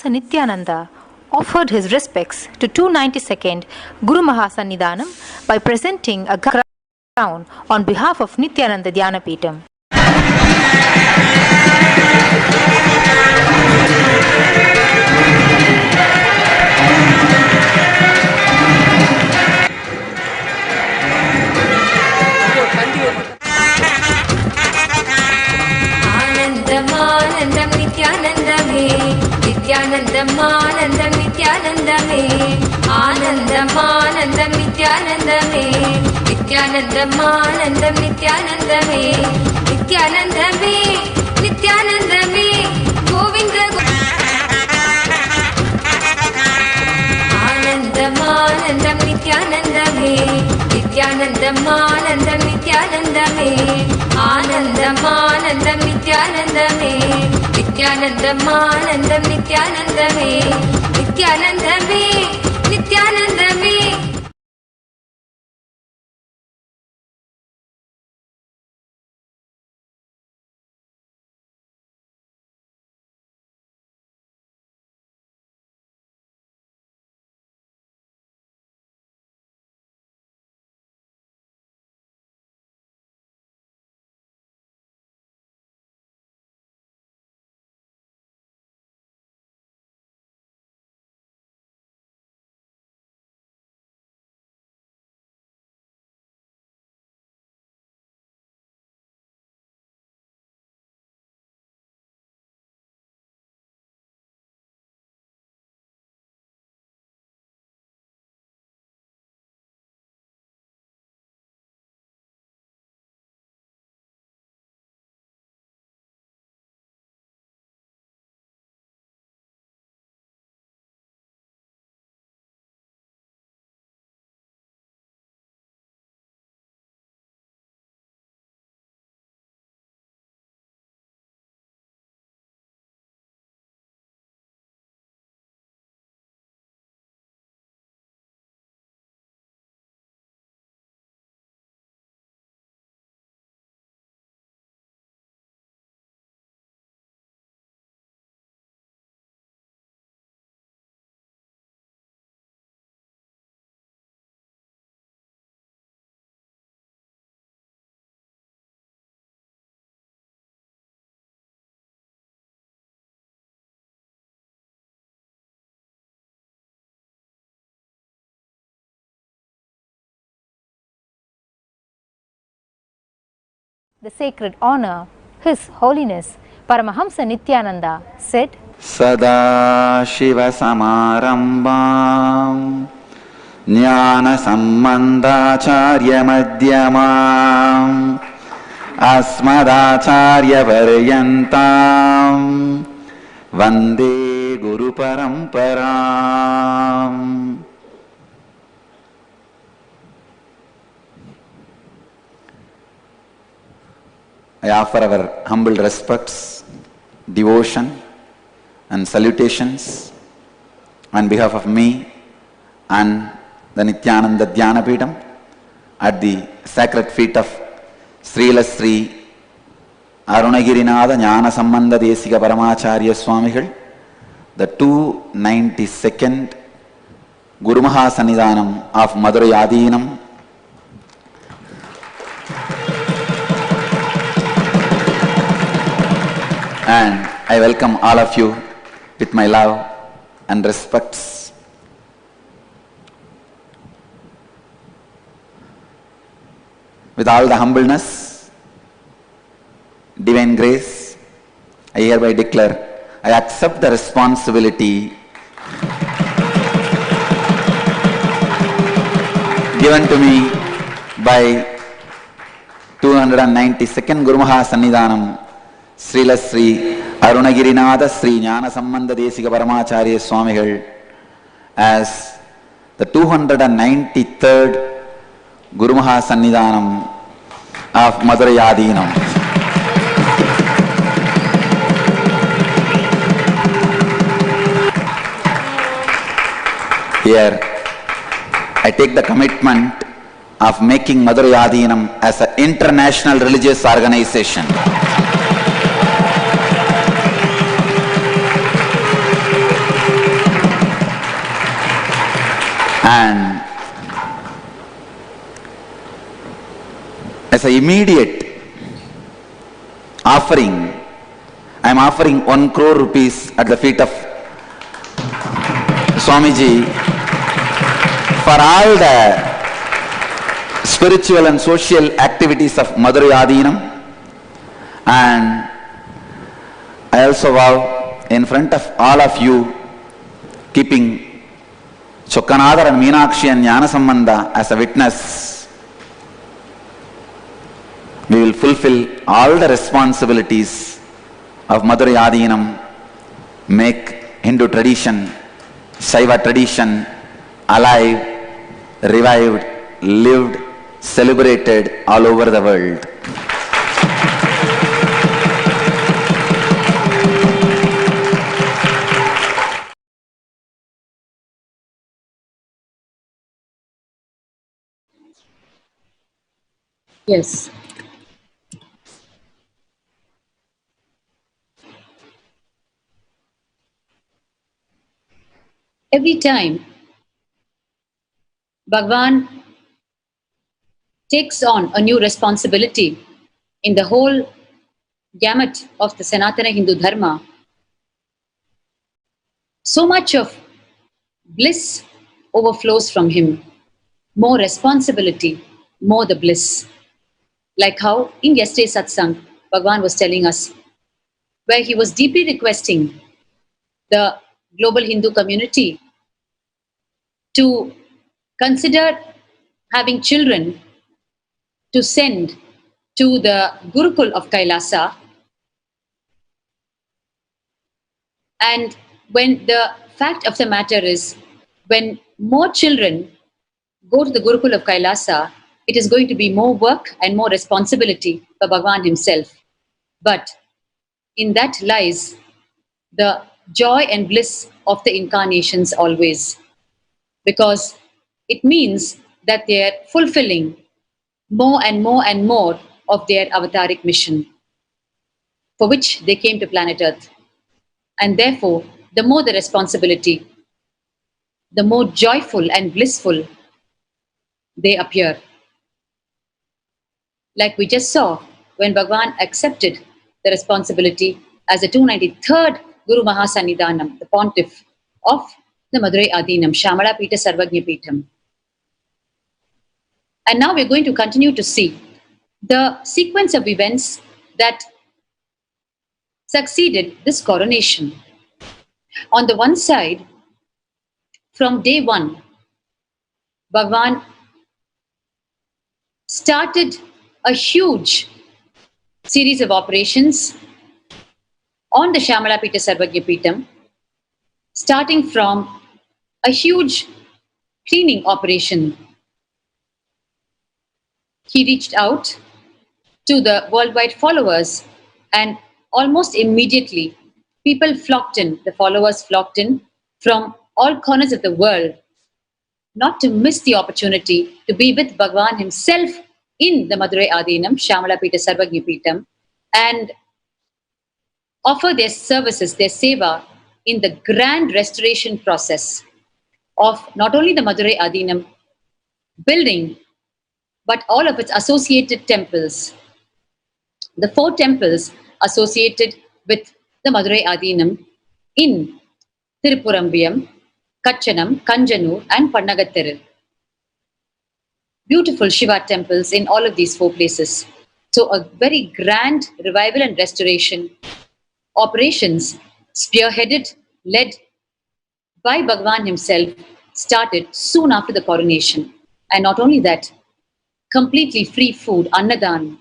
Nithyananda offered his respects to 292nd Guru Mahasannidhanam by presenting a crown on behalf of Nithyananda Dhyanapeetham. Anandam Nithyanandame, Nithyanandam Anandam Nithyanandame, Anandam Anandam Nithyanandame, Nithyanandam Anandam Nithyanandame, Nithyanandame, Nithyanandame, Govinda Anandam Anandam Nithyanandame, Nithyanandam Anandam Nithyanandame, Anandam Anandam Nithyanandame, Nithyanandam Anandam Nithyanandame, Nithyanandame, Nithyanandame. The sacred honor, His Holiness Paramahamsa Nithyananda said, Sada Shiva Samarambam Jnana Sambandacharya Madhyamam Asmadacharya Varyantam Vande Guru Paramparam. I offer our humble respects, devotion and salutations on behalf of me and the Nithyananda Dhyanapeetham at the sacred feet of Srila Sri Arunagirinada Jnana Sambandha Desika Paramacharya Swamigal, the 292nd Guru Mahasannidhanam of Madurai Adinam. And I welcome all of you with my love and respects. With all the humbleness, divine grace, I hereby declare I accept the responsibility given to me by 292nd Guru Mahasannidhanam Srila Sri Arunagirinada Sri Jnana Sambandha Desika Paramacharya Swamigal as the 293rd Guru Mahasannidhanam of Madurai Adinam. Here, I take the commitment of making Madurai Adinam as an international religious organization. And as an immediate offering, I am offering 1 crore rupees at the feet of Swamiji for all the spiritual and social activities of Madurai Adinam. And I also vow in front of all of you, keeping Chokkanadar and Meenakshi and Jnana Sambandha as a witness, we will fulfill all the responsibilities of Madurai Adinam, make Hindu tradition, Shaiva tradition alive, revived, lived, celebrated all over the world. Yes. Every time Bhagwan takes on a new responsibility in the whole gamut of the Sanatana Hindu Dharma, so much of bliss overflows from him. More responsibility, more the bliss. Like how in yesterday's satsang, Bhagwan was telling us, where he was deeply requesting the global Hindu community to consider having children to send to the Gurukul of Kailasa. And when the fact of the matter is, when more children go to the Gurukul of Kailasa, it is going to be more work and more responsibility for Bhagwan himself. But in that lies the joy and bliss of the incarnations always, because it means that they are fulfilling more and more and more of their avataric mission for which they came to planet Earth. And therefore, the more the responsibility, the more joyful and blissful they appear. Like we just saw when Bhagwan accepted the responsibility as the 293rd Guru Mahasannidhanam, the Pontiff of the Madurai Adinam, Shamala Pita Sarvagnya Pitam. And now we're going to continue to see the sequence of events that succeeded this coronation. On the one side, from day one, Bhagwan started a huge series of operations on the Shamala Pita Sarvagnya Pitam, starting from a huge cleaning operation. He reached out to the worldwide followers, and almost immediately people flocked in, the followers flocked in from all corners of the world, not to miss the opportunity to be with Bhagwan himself in the Madurai Adinam, Shamala Pita Sarvagnya Pitam, and offer their services, their seva, in the grand restoration process of not only the Madurai Adinam building, but all of its associated temples. The 4 temples associated with the Madurai Adinam in Tirupurambiyam, Kachanam, Kanjanur, and Pannagathiril. Beautiful Shiva temples in all of these 4 places. So a very grand revival and restoration operations, spearheaded, led by Bhagwan himself, started soon after the coronation. And not only that, completely free food, Annadan,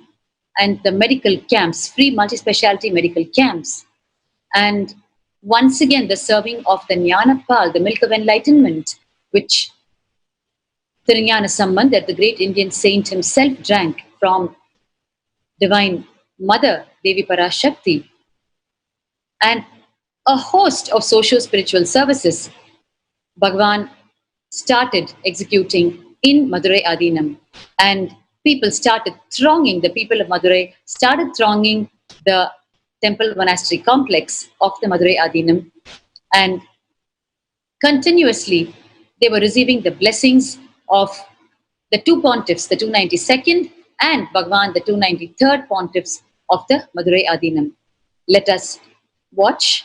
and the medical camps, free multi-speciality medical camps. And once again, the serving of the Jnana Pal, the milk of enlightenment, which Tirunjana Sambandha, the great Indian saint himself, drank from Divine Mother, Devi Parashakti. And a host of socio-spiritual services Bhagwan started executing in Madurai Adinam. And people started thronging, the people of Madurai started thronging the temple monastery complex of the Madurai Adinam. And continuously, they were receiving the blessings of the two pontiffs, the 292nd and Bhagwan, the 293rd pontiffs of the Madurai Adinam. Let us watch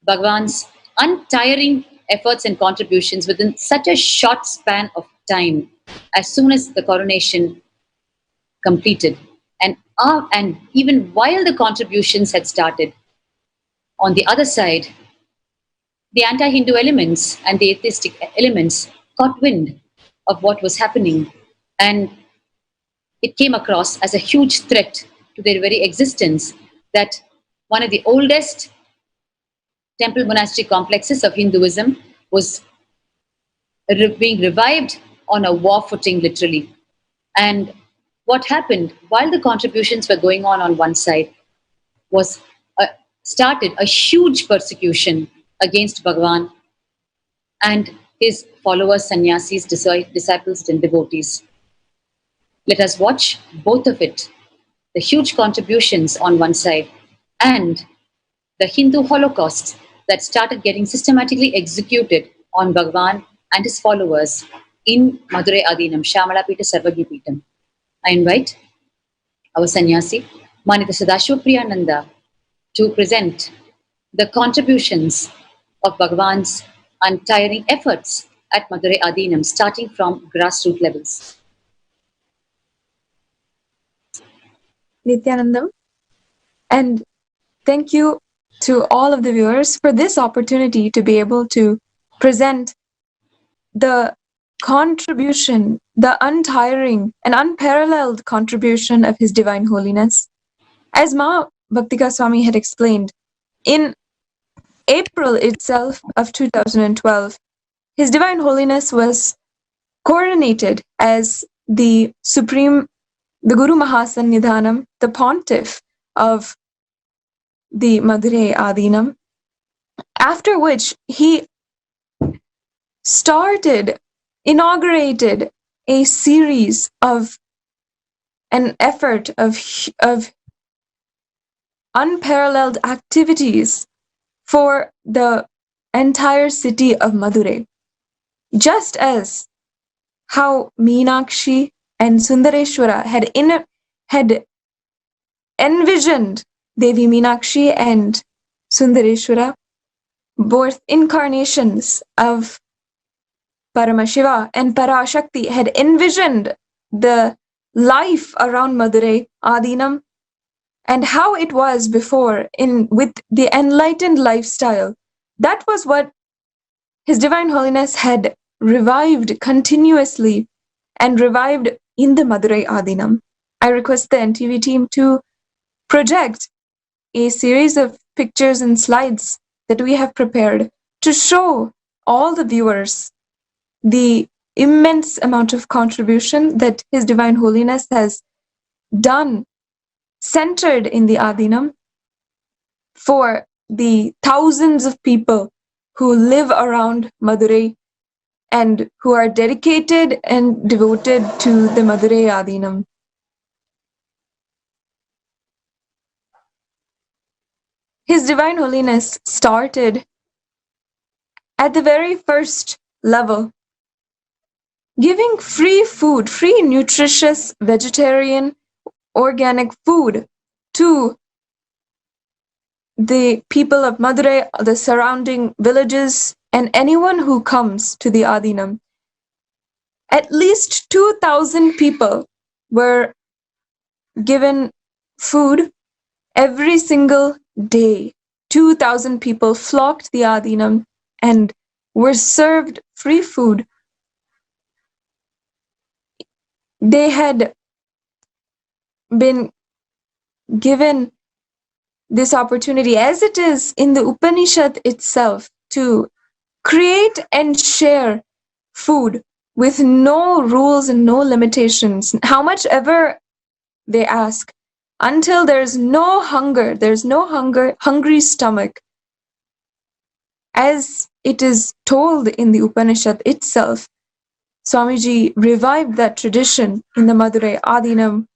Bhagwan's untiring efforts and contributions within such a short span of time as soon as the coronation completed. And even while the contributions had started, on the other side, the anti-Hindu elements and the atheistic elements caught wind of what was happening, and it came across as a huge threat to their very existence that one of the oldest temple monastery complexes of Hinduism was being revived on a war footing, literally. And what happened while the contributions were going on one side was started a huge persecution against Bhagwan and his followers, sannyasis, disciples, and devotees. Let us watch both of it, the huge contributions on one side and the Hindu Holocaust that started getting systematically executed on Bhagwan and his followers in Madurai Adinam, Shamalapita Sarvagyapitam. I invite our sannyasi, Manita Sadashiva Priyananda, to present the contributions of Bhagwan's untiring efforts at Madurai Adinam, starting from grassroots levels. Nithyanandam, and thank you to all of the viewers for this opportunity to be able to present the contribution, the untiring and unparalleled contribution of His Divine Holiness. As Maha Bhaktika Swami had explained, in April itself of 2012, His Divine Holiness was coronated as the Guru Mahasannidhanam, the Pontiff of the Madurai Adinam, after which he inaugurated a series of an effort of unparalleled activities for the entire city of Madurai. Just as how Meenakshi and Sundareshwara had envisioned Devi Meenakshi and Sundareshwara, both incarnations of Paramashiva and Parashakti, had envisioned the life around Madurai Adinam and how it was before with the enlightened lifestyle. That was what His Divine Holiness had revived continuously and revived in the Madurai Adinam. I request the NTV team to project a series of pictures and slides that we have prepared to show all the viewers the immense amount of contribution that His Divine Holiness has done, centered in the Adinam, for the thousands of people who live around Madurai and who are dedicated and devoted to the Madurai Adinam. His Divine Holiness started at the very first level, giving free food, free nutritious vegetarian organic food to the people of Madurai, the surrounding villages, and anyone who comes to the Adinam. At least 2,000 people were given food every single day. 2,000 people flocked the Adinam and were served free food. They had been given this opportunity, as it is in the Upanishad itself, to create and share food with no rules and no limitations, how much ever they ask, until there's no hungry stomach. As it is told in the Upanishad itself, Swamiji revived that tradition in the Madurai Adinam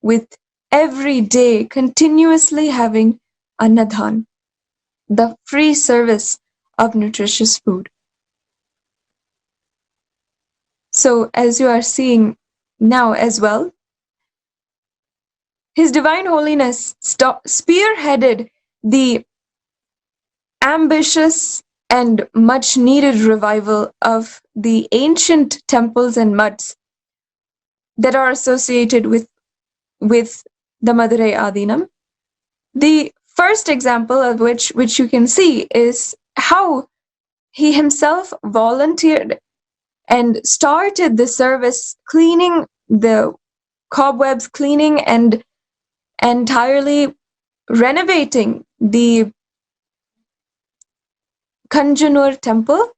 with every day continuously having Annadhan, the free service of nutritious food. So as you are seeing now as well, His Divine Holiness spearheaded the ambitious and much needed revival of the ancient temples and mutts that are associated with the Madurai Adinam. The first example of which you can see is how he himself volunteered and started the service, cleaning the cobwebs, cleaning and entirely renovating the Kanjanur temple.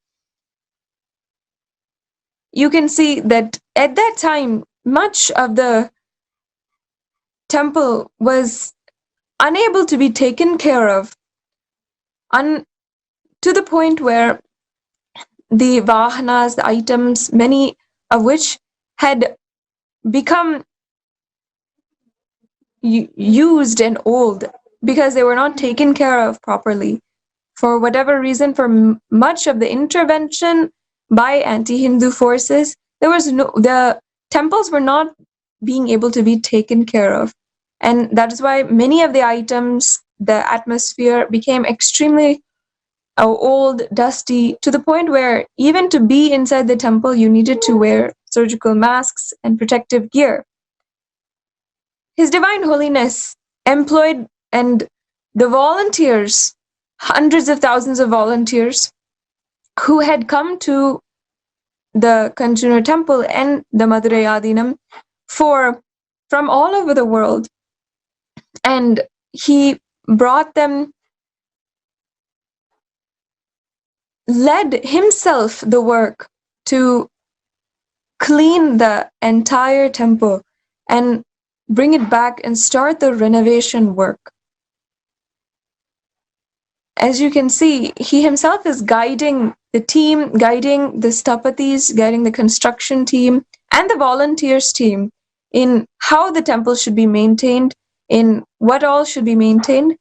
You can see that at that time, much of the temple was unable to be taken care of, to the point where the vahanas, the items, many of which had become used and old because they were not taken care of properly. For whatever reason, for much of the intervention by anti-Hindu forces, the temples were not being able to be taken care of. And that is why many of the items, the atmosphere became extremely old, dusty, to the point where even to be inside the temple, you needed to wear surgical masks and protective gear. His Divine Holiness employed, and the volunteers, hundreds of thousands of volunteers who had come to the Kanjanur temple and the Madurai Adinam from all over the world, and he brought them, led himself the work to clean the entire temple and bring it back and start the renovation work. As you can see, he himself is guiding the team, guiding the stapatis, guiding the construction team and the volunteers team in how the temple should be maintained, in what all should be maintained.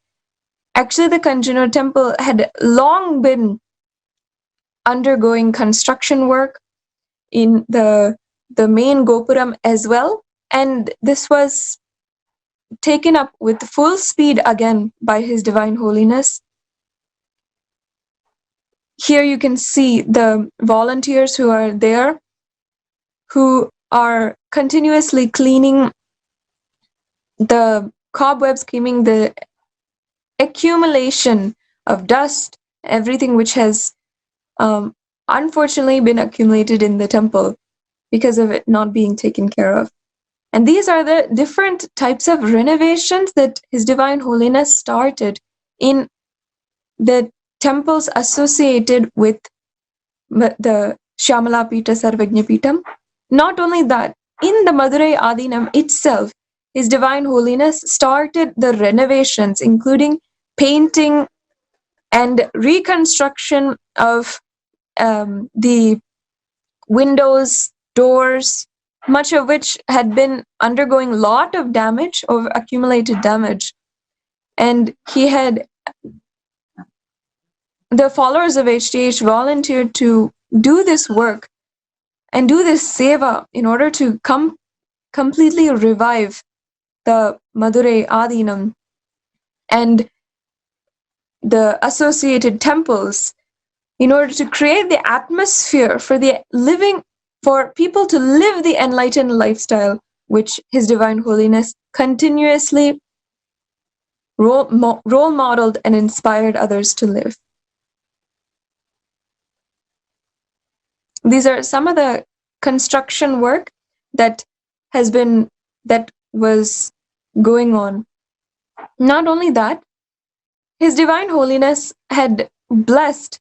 Actually, the Kanjanur temple had long been undergoing construction work in the main Gopuram as well, and this was taken up with full speed again by His Divine Holiness. Here you can see the volunteers who are there, who are continuously cleaning the cobwebs, cleaning the accumulation of dust, everything which has unfortunately been accumulated in the temple because of it not being taken care of. And these are the different types of renovations that His Divine Holiness started in the temples associated with the Shyamala Pita, Sarvajna Pitam. Not only that, in the Madurai Adinam itself, His Divine Holiness started the renovations, including painting and reconstruction of the windows, doors, much of which had been undergoing a lot of damage, or accumulated damage. And the followers of HDH volunteered to do this work and do this seva in order to completely revive the Madurai Adinam and the associated temples, in order to create the atmosphere for people to live the enlightened lifestyle, which His Divine Holiness continuously role modeled and inspired others to live. These are some of the construction work that was going on. Not only that, His Divine Holiness had blessed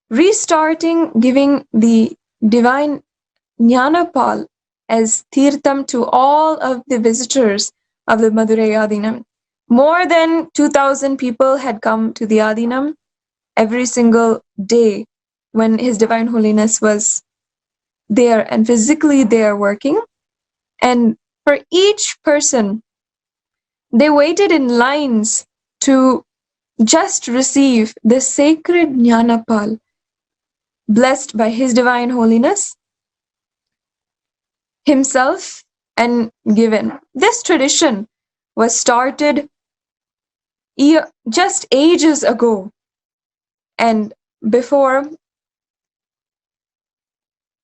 restarting, giving the divine Jnanapal as Tirtham to all of the visitors of the Madurai Adinam. More than 2,000 people had come to the Adinam every single day when His Divine Holiness was there and physically there working. And for each person, they waited in lines to just receive the sacred Jnanapal blessed by His Divine Holiness. himself and given. This tradition was started just ages ago, and before,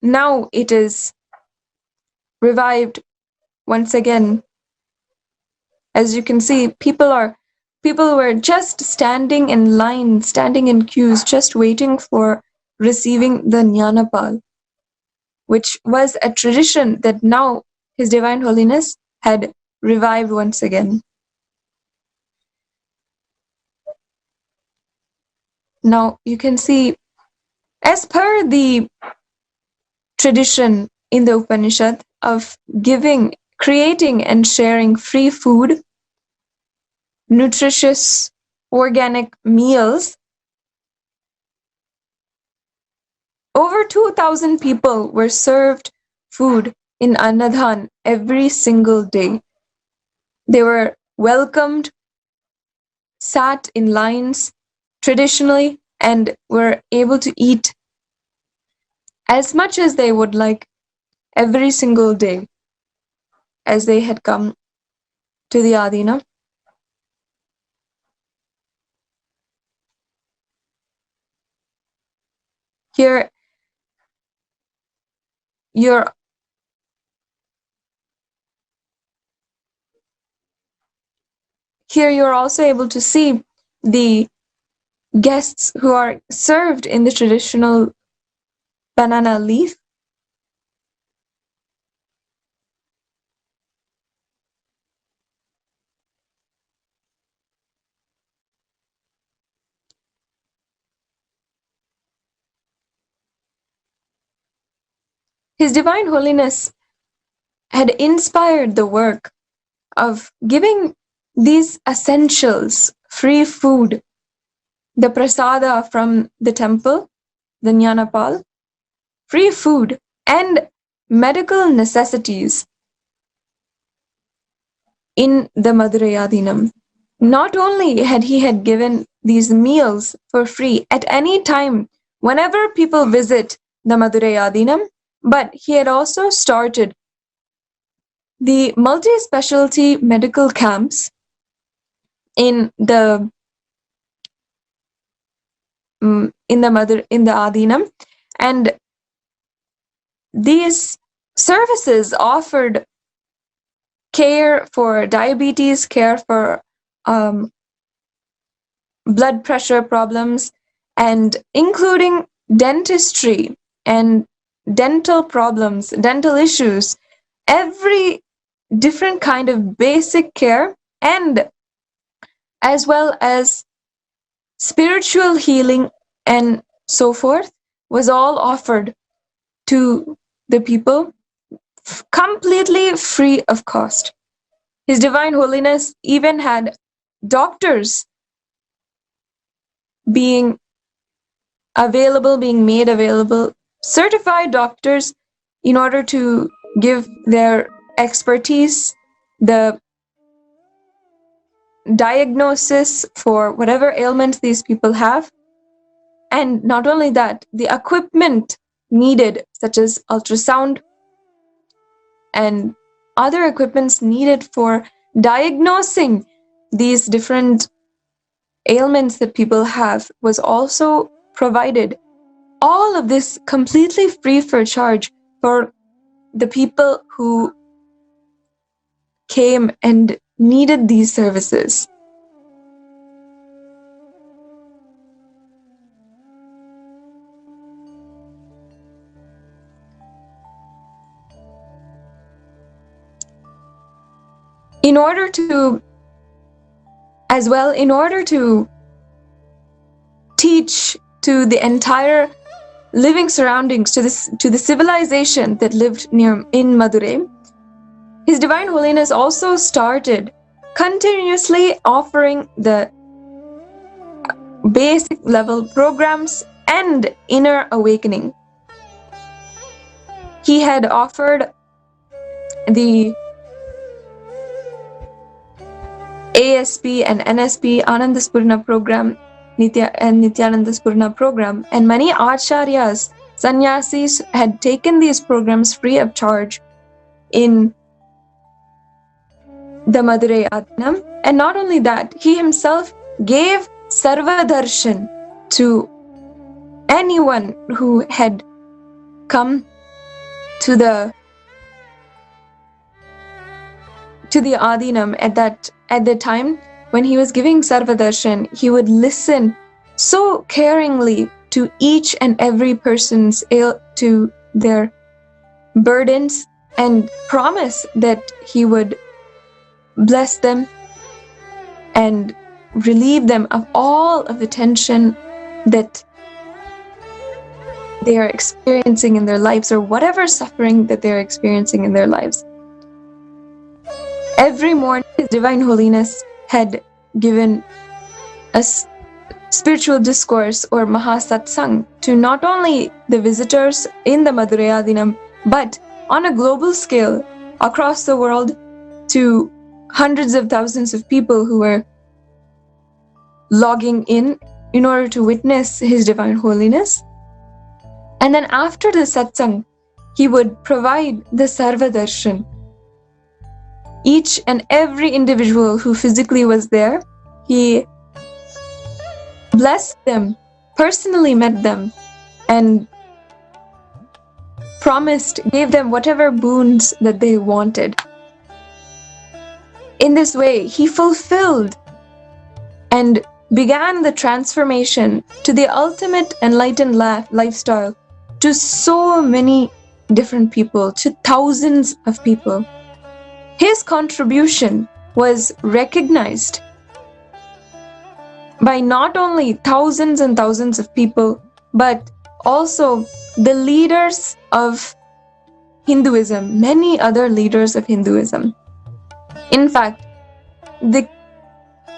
now it is revived once again. As you can see, people were just standing in line, standing in queues, just waiting for receiving the Jnanapal, which was a tradition that now His Divine Holiness had revived once again. Now you can see, as per the tradition in the Upanishad of giving, creating and sharing free food, nutritious, organic meals, over 2,000 people were served food in Annadhan every single day. They were welcomed, sat in lines traditionally, and were able to eat as much as they would like every single day as they had come to the Adina. Here you're also able to see the guests who are served in the traditional banana leaf. His Divine Holiness had inspired the work of giving these essentials, free food, the prasada from the temple, the Jnanapal, free food, and medical necessities in the Madurai Adinam. Not only had he given these meals for free at any time, whenever people visit the Madurai Adinam, but he had also started the multi-specialty medical camps in the Adinam, and these services offered care for diabetes, care for blood pressure problems, and including dentistry and dental problems, dental issues, every different kind of basic care, and as well as spiritual healing and so forth, was all offered to the people completely free of cost. His Divine Holiness even had doctors being made available, certified doctors, in order to give their expertise, the diagnosis for whatever ailments these people have. And not only that, the equipment needed, such as ultrasound and other equipments needed for diagnosing these different ailments that people have, was also provided. All of this completely free for charge for the people who came and needed these services. In order to teach to the entire living surroundings, to the civilization that lived in Madurai, His Divine Holiness also started continuously offering the basic level programs and inner awakening. He had offered the ASP and NSP Anandaspurna program, Nithyananda Spurna program, and many acharyas, sannyasis had taken these programs free of charge in the Madurai Adinam. And not only that, he himself gave Sarvadarshan to anyone who had come to the Adinam at the time. When he was giving Sarvadarshan, he would listen so caringly to each and every person's to their burdens, and promise that he would bless them and relieve them of all of the tension that they are experiencing in their lives, or whatever suffering that they are experiencing in their lives. Every morning, His Divine Holiness had given a spiritual discourse or Mahasatsang to not only the visitors in the Madurai Adinam, but on a global scale across the world to hundreds of thousands of people who were logging in order to witness His Divine Holiness. And then after the satsang, he would provide the Sarvadarshan. Each and every individual who physically was there, he blessed them, personally met them, and gave them whatever boons that they wanted. In this way, he fulfilled and began the transformation to the ultimate enlightened lifestyle to so many different people, to thousands of people. His contribution was recognized by not only thousands and thousands of people, but also the leaders of Hinduism, many other leaders of Hinduism. In fact, the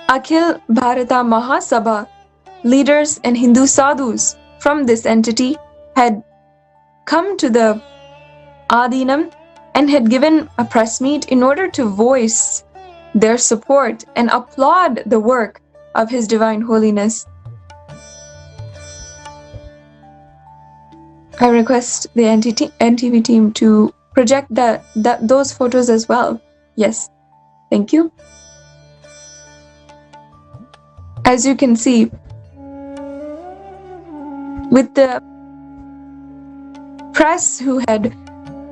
Akhil Bharata Mahasabha leaders and Hindu sadhus from this entity had come to the Adinam and had given a press meet in order to voice their support and applaud the work of His Divine Holiness. I request the NTV team to project those photos as well. Yes, thank you. As you can see, with the press who had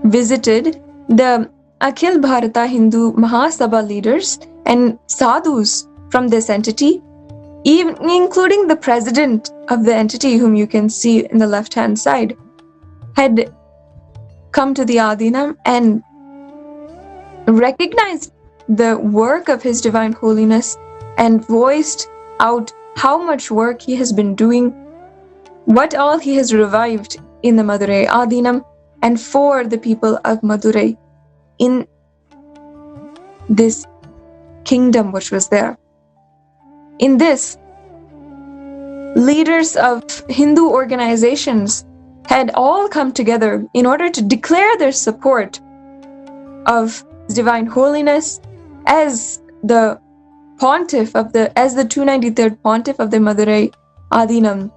visited, the Akhil Bharata Hindu Mahasabha leaders and sadhus from this entity, even including the president of the entity, whom you can see in the left-hand side, had come to the Adinam and recognized the work of His Divine Holiness and voiced out how much work he has been doing, what all he has revived in the Madurai Adinam and for the people of Madurai in this kingdom which was there. In this, leaders of Hindu organizations had all come together in order to declare their support of His Divine Holiness as the Pontiff as the 293rd Pontiff of the Madurai Adinam.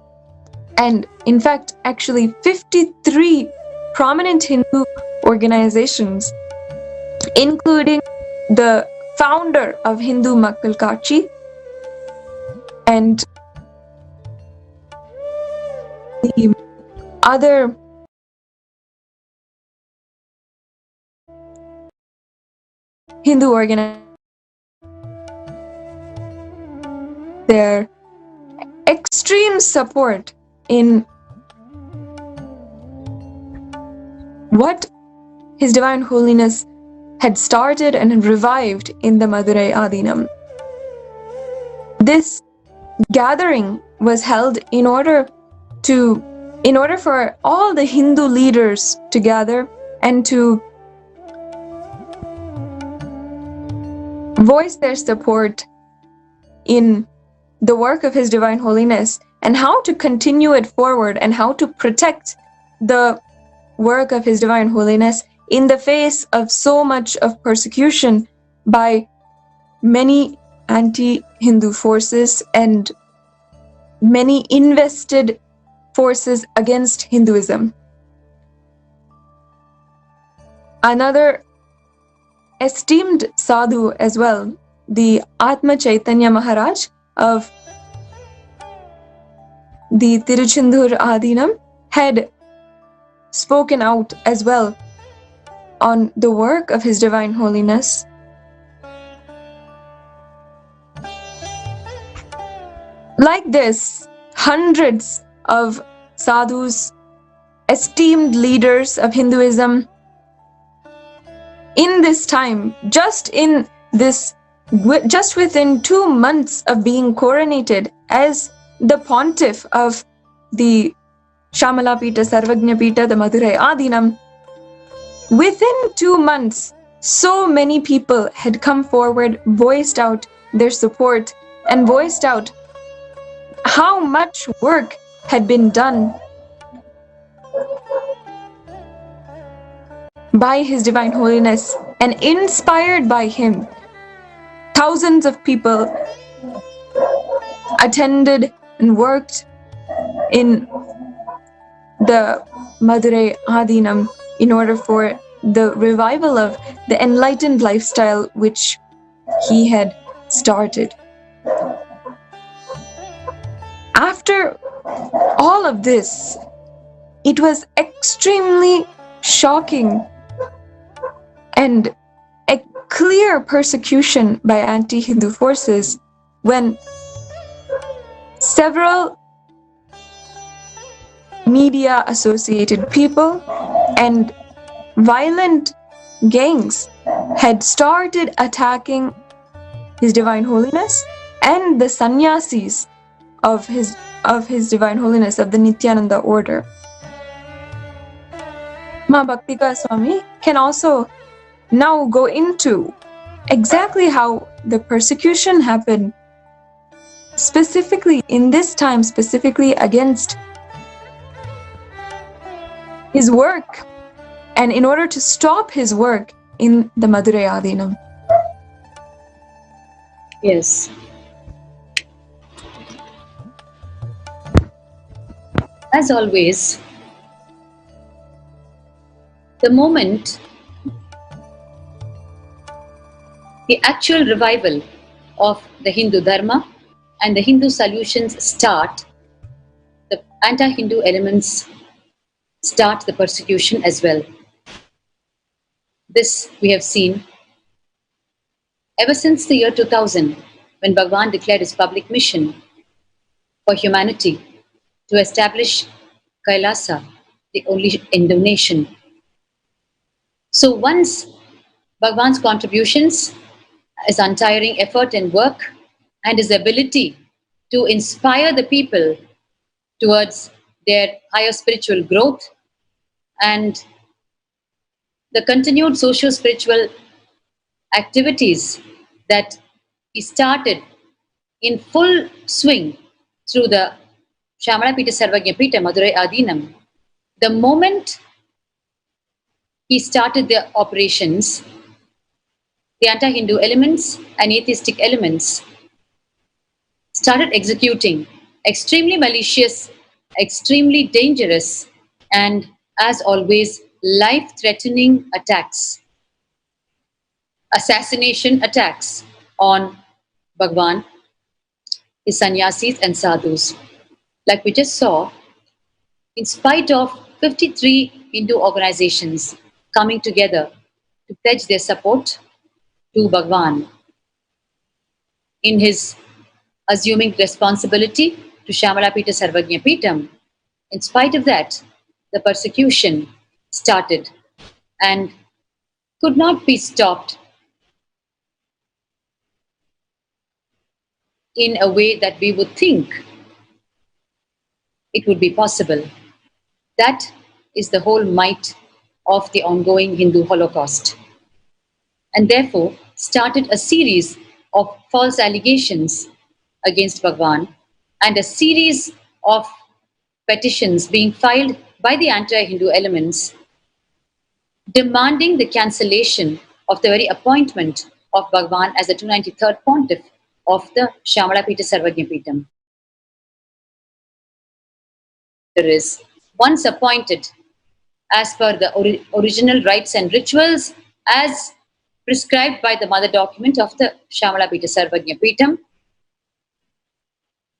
And in fact, actually 53 prominent Hindu organizations, including the founder of Hindu Makkal Kachi and the other Hindu organizations, their extreme support in what His Divine Holiness had started and revived in the Madurai Adinam. This gathering was held in order for all the Hindu leaders to gather and to voice their support in the work of His Divine Holiness and how to continue it forward and how to protect the work of His Divine Holiness in the face of so much of persecution by many anti-Hindu forces and many invested forces against Hinduism. Another esteemed sadhu as well, the Atma Chaitanya Maharaj of the Tiruchendur Adinam, had spoken out as well on the work of His Divine Holiness. Like this, hundreds of sadhus, esteemed leaders of Hinduism, in this time, just within 2 months of being coronated as the Pontiff of the Shamalapita, Sarvajñapita, the Madurai Adinam, within 2 months, so many people had come forward, voiced out their support, and voiced out how much work had been done by His Divine Holiness, and inspired by him. Thousands of people attended and worked in the Madurai Adinam in order for the revival of the enlightened lifestyle which he had started. After all of this, it was extremely shocking and a clear persecution by anti-Hindu forces when several media associated people and violent gangs had started attacking His Divine Holiness and the sannyasis of His Divine Holiness of the Nithyananda order. Ma Bhaktika Swami can also now go into exactly how the persecution happened, specifically in this time, specifically against his work, and in order to stop his work in the Madurai Adinam. Yes. As always, the moment the actual revival of the Hindu Dharma and the Hindu solutions start, the anti-Hindu elements start the persecution as well. This we have seen ever since the year 2000, when Bhagwan declared his public mission for humanity to establish Kailasa, the only Hindu nation. So once Bhagwan's contributions, his untiring effort and work, and his ability to inspire the people towards their higher spiritual growth and the continued socio-spiritual activities that he started in full swing through the Shamalapita Sarvajñapita Madurai Adinam. The moment he started the operations, the anti-Hindu elements and atheistic elements started executing extremely malicious, extremely dangerous, and as always, life-threatening attacks, assassination attacks on Bhagwan, his sannyasis and sadhus. Like we just saw, in spite of 53 Hindu organizations coming together to pledge their support to Bhagwan in his assuming responsibility to Shamalapita Sarvajñapitam, in spite of that, the persecution started and could not be stopped in a way that we would think it would be possible. That is the whole might of the ongoing Hindu Holocaust, and therefore started a series of false allegations against Bhagwan and a series of petitions being filed by the anti-Hindu elements demanding the cancellation of the very appointment of Bhagwan as the 293rd Pontiff of the Shamalapita Sarvajñapitam. There is once appointed as per the original rites and rituals as prescribed by the mother document of the Shamalapita Sarvajna Peetham.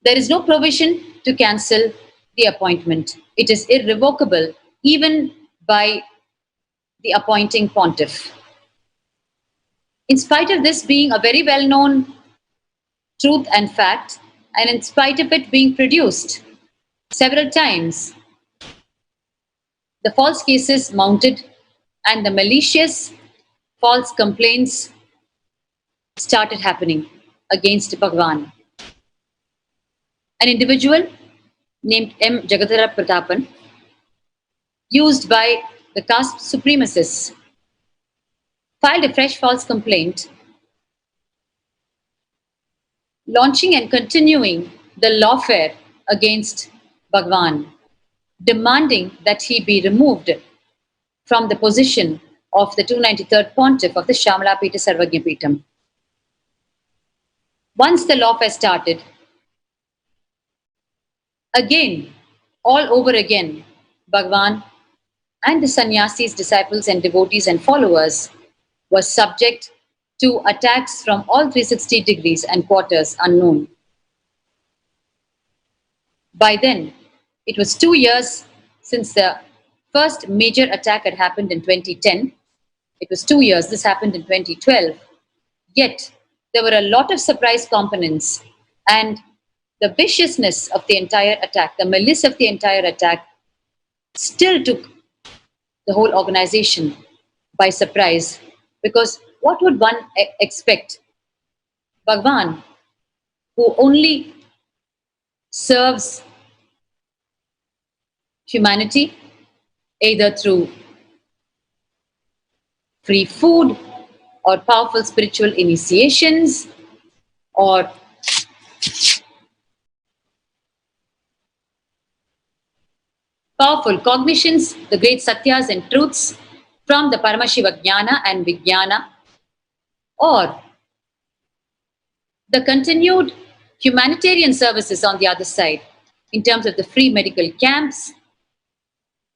There is no provision to cancel the appointment. It is irrevocable even by the appointing pontiff. In spite of this being a very well-known truth and fact, and in spite of it being produced several times, the false cases mounted and the malicious false complaints started happening against Bhagwan. An individual named M. Jagatguru Pratapan, used by the caste supremacists, filed a fresh false complaint, launching and continuing the lawfare against Bhagwan, demanding that he be removed from the position of the 293rd Pontiff of the Shamalapita Sarvajna Peetham. Once the lawfare started, again, all over again, Bhagwan and the sannyasis, disciples and devotees and followers was subject to attacks from all 360 degrees and quarters unknown. By then, it was 2 years since the first major attack had happened in 2010. It was 2 years, this happened in 2012. Yet, there were a lot of surprise components, and the viciousness of the entire attack, the malice of the entire attack, still took the whole organization by surprise. Because what would one expect? Bhagwan, who only serves humanity either through free food or powerful spiritual initiations or powerful cognitions, the great satyas and truths from the Paramashiva Jnana and Vijnana, or the continued humanitarian services on the other side in terms of the free medical camps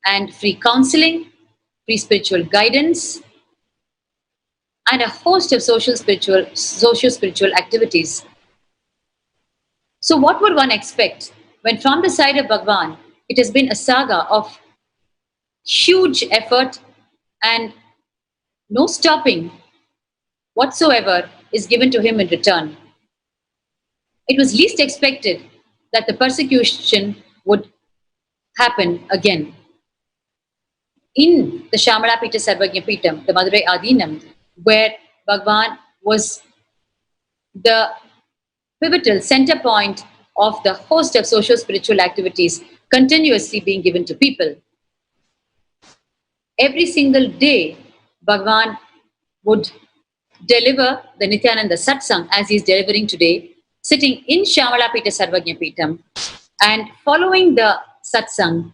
and free counseling, free spiritual guidance, and a host of socio-spiritual activities. So what would one expect when from the side of Bhagwan, it has been a saga of huge effort and no stopping whatsoever is given to him in return. It was least expected that the persecution would happen again. In the Shamalapita Sarvajna Peetham, the Madurai Adinam, where Bhagwan was the pivotal center point of the host of socio-spiritual activities continuously being given to people. Every single day, Bhagwan would deliver the Nithyananda satsang as he is delivering today, sitting in Shamalapita Sarvajna Peetham, and following the satsang,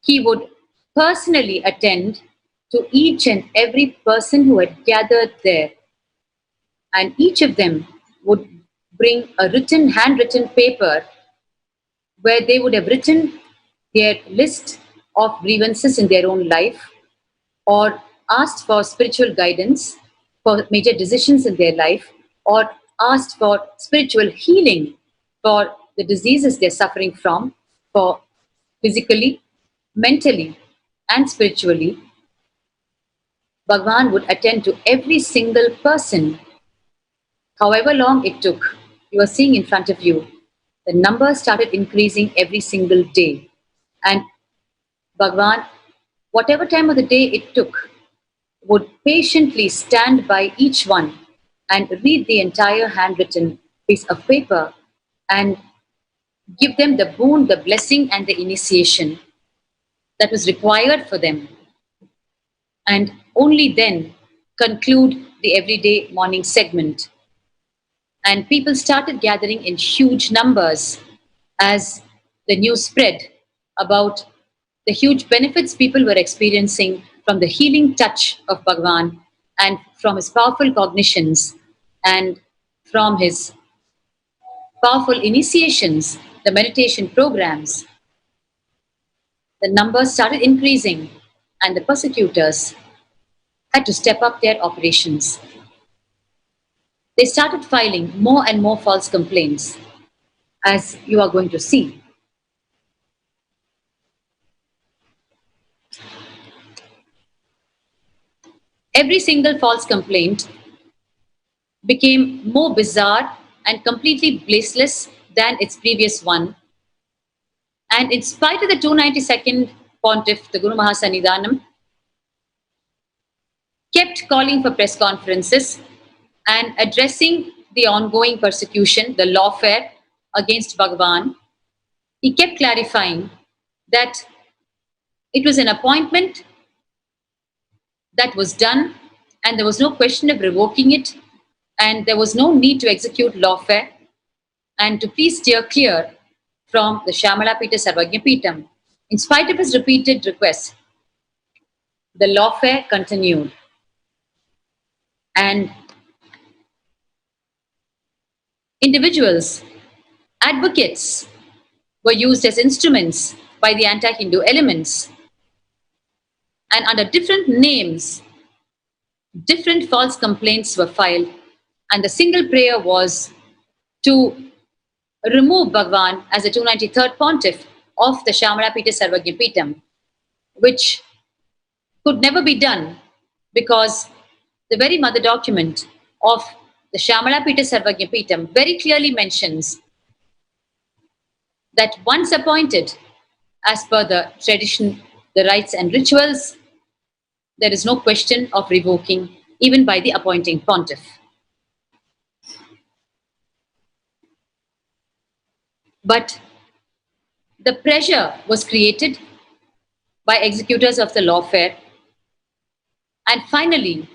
he would personally attend to each and every person who had gathered there, and each of them would bring a handwritten paper where they would have written their list of grievances in their own life, or asked for spiritual guidance for major decisions in their life, or asked for spiritual healing for the diseases they're suffering from, for physically, mentally, and spiritually. Bhagwan would attend to every single person, however long it took. You are seeing in front of you, the numbers started increasing every single day. And Bhagwan, whatever time of the day it took, would patiently stand by each one and read the entire handwritten piece of paper and give them the boon, the blessing, and the initiation that was required for them. And only then conclude the everyday morning segment. And people started gathering in huge numbers as the news spread about the huge benefits people were experiencing from the healing touch of Bhagwan and from his powerful cognitions and from his powerful initiations, the meditation programs. The numbers started increasing and the persecutors had to step up their operations. they started filing more and more false complaints, as you are going to see. Every single false complaint became more bizarre and completely baseless than its previous one. And in spite of the 292nd Pontiff, the Guru Mahasannidhanam, kept calling for press conferences and addressing the ongoing persecution, the lawfare against Bhagavan, he kept clarifying that it was an appointment that was done and there was no question of revoking it and there was no need to execute lawfare and to please steer clear from the Shamalapita Sarvajnapitam. In spite of his repeated requests, the lawfare continued. And individuals, advocates, were used as instruments by the anti-Hindu elements. And under different names, different false complaints were filed. And the single prayer was to remove Bhagavan as the 293rd Pontiff of the Shamalapita Sarvajnapitam, which could never be done because the very mother document of the Shamalapita Sarvajnapitam very clearly mentions that once appointed, as per the tradition, the rites and rituals, there is no question of revoking even by the appointing Pontiff. But the pressure was created by executors of the lawfare, and finally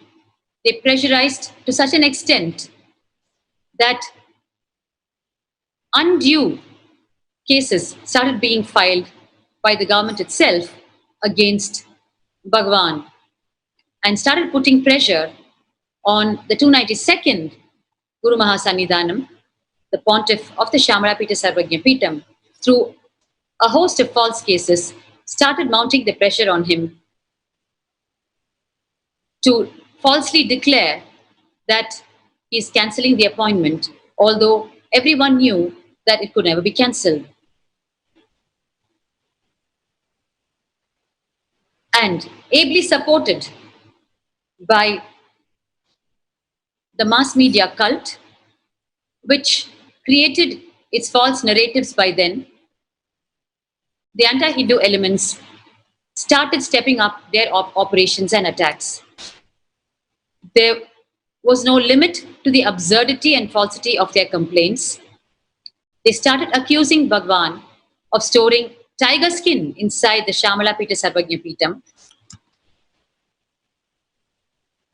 they pressurized to such an extent that undue cases started being filed by the government itself against Bhagavan and started putting pressure on the 292nd Guru Mahasannidhanam, the Pontiff of the Shamalapita Sarvajnapitam, through a host of false cases, started mounting the pressure on him to falsely declare that he is cancelling the appointment, although everyone knew that it could never be cancelled. And ably supported by the mass media cult, which created its false narratives by then, the anti-Hindu elements started stepping up their operations and attacks. There was no limit to the absurdity and falsity of their complaints. They started accusing Bhagavan of storing tiger skin inside the Shamalapita Sarvajnapitam.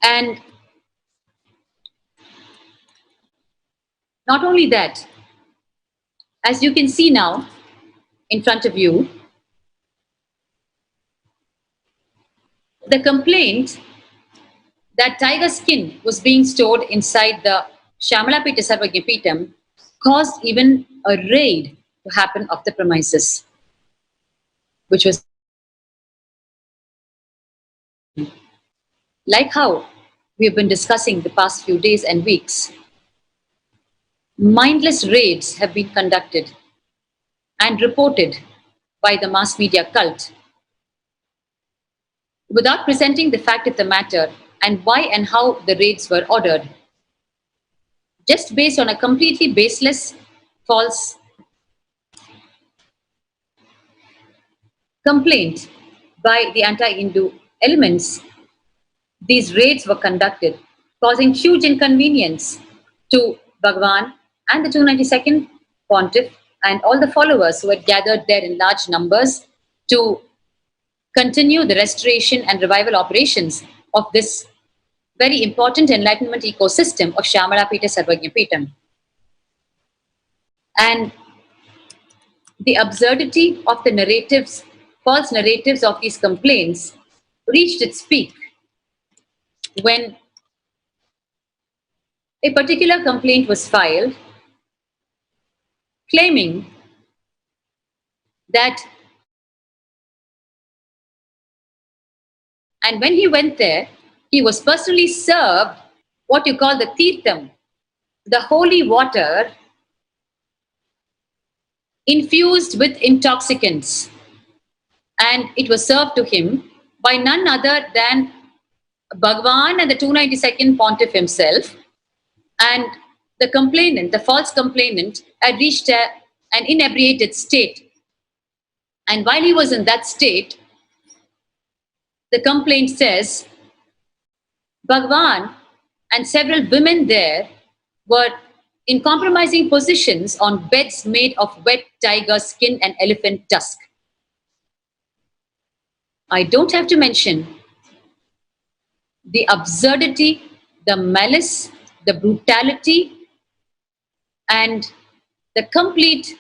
And not only that, as you can see now in front of you, the complaint that tiger skin was being stored inside the Shamalapita Sarvajnapitam caused even a raid to happen of the premises, which was like how we have been discussing the past few days and weeks. Mindless raids have been conducted and reported by the mass media cult without presenting the fact of the matter and why and how the raids were ordered, just based on a completely baseless, false complaint by the anti-Hindu elements. These raids were conducted, causing huge inconvenience to Bhagavan and the 292nd Pontiff and all the followers who had gathered there in large numbers to continue the restoration and revival operations of this very important enlightenment ecosystem of Shamalapita Sarvajnapitam. And the absurdity of the narratives, false narratives of these complaints reached its peak when a particular complaint was filed claiming that, and when he went there, he was personally served what you call the tirtham, the holy water infused with intoxicants, and it was served to him by none other than Bhagwan and the 292nd Pontiff himself. And the complainant, the false complainant, had reached an inebriated state. And while he was in that state, the complaint says, Bhagwan and several women there were in compromising positions on beds made of wet tiger skin and elephant tusk. I don't have to mention the absurdity, the malice, the brutality, and the complete,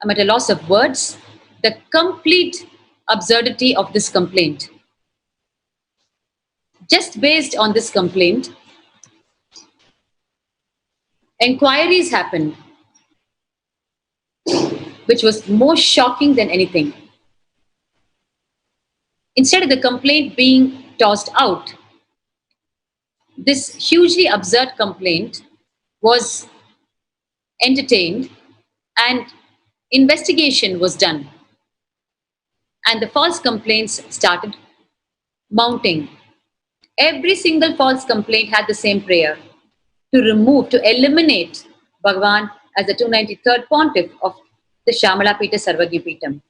I'm at a loss of words, the complete absurdity of this complaint. Just based on this complaint, inquiries happened, which was more shocking than anything. Instead of the complaint being tossed out, this hugely absurd complaint was entertained and investigation was done. And the false complaints started mounting. Every single false complaint had the same prayer: to remove, to eliminate Bhagwan as the 293rd Pontiff of the Shamalapita Sarvagya Peetham.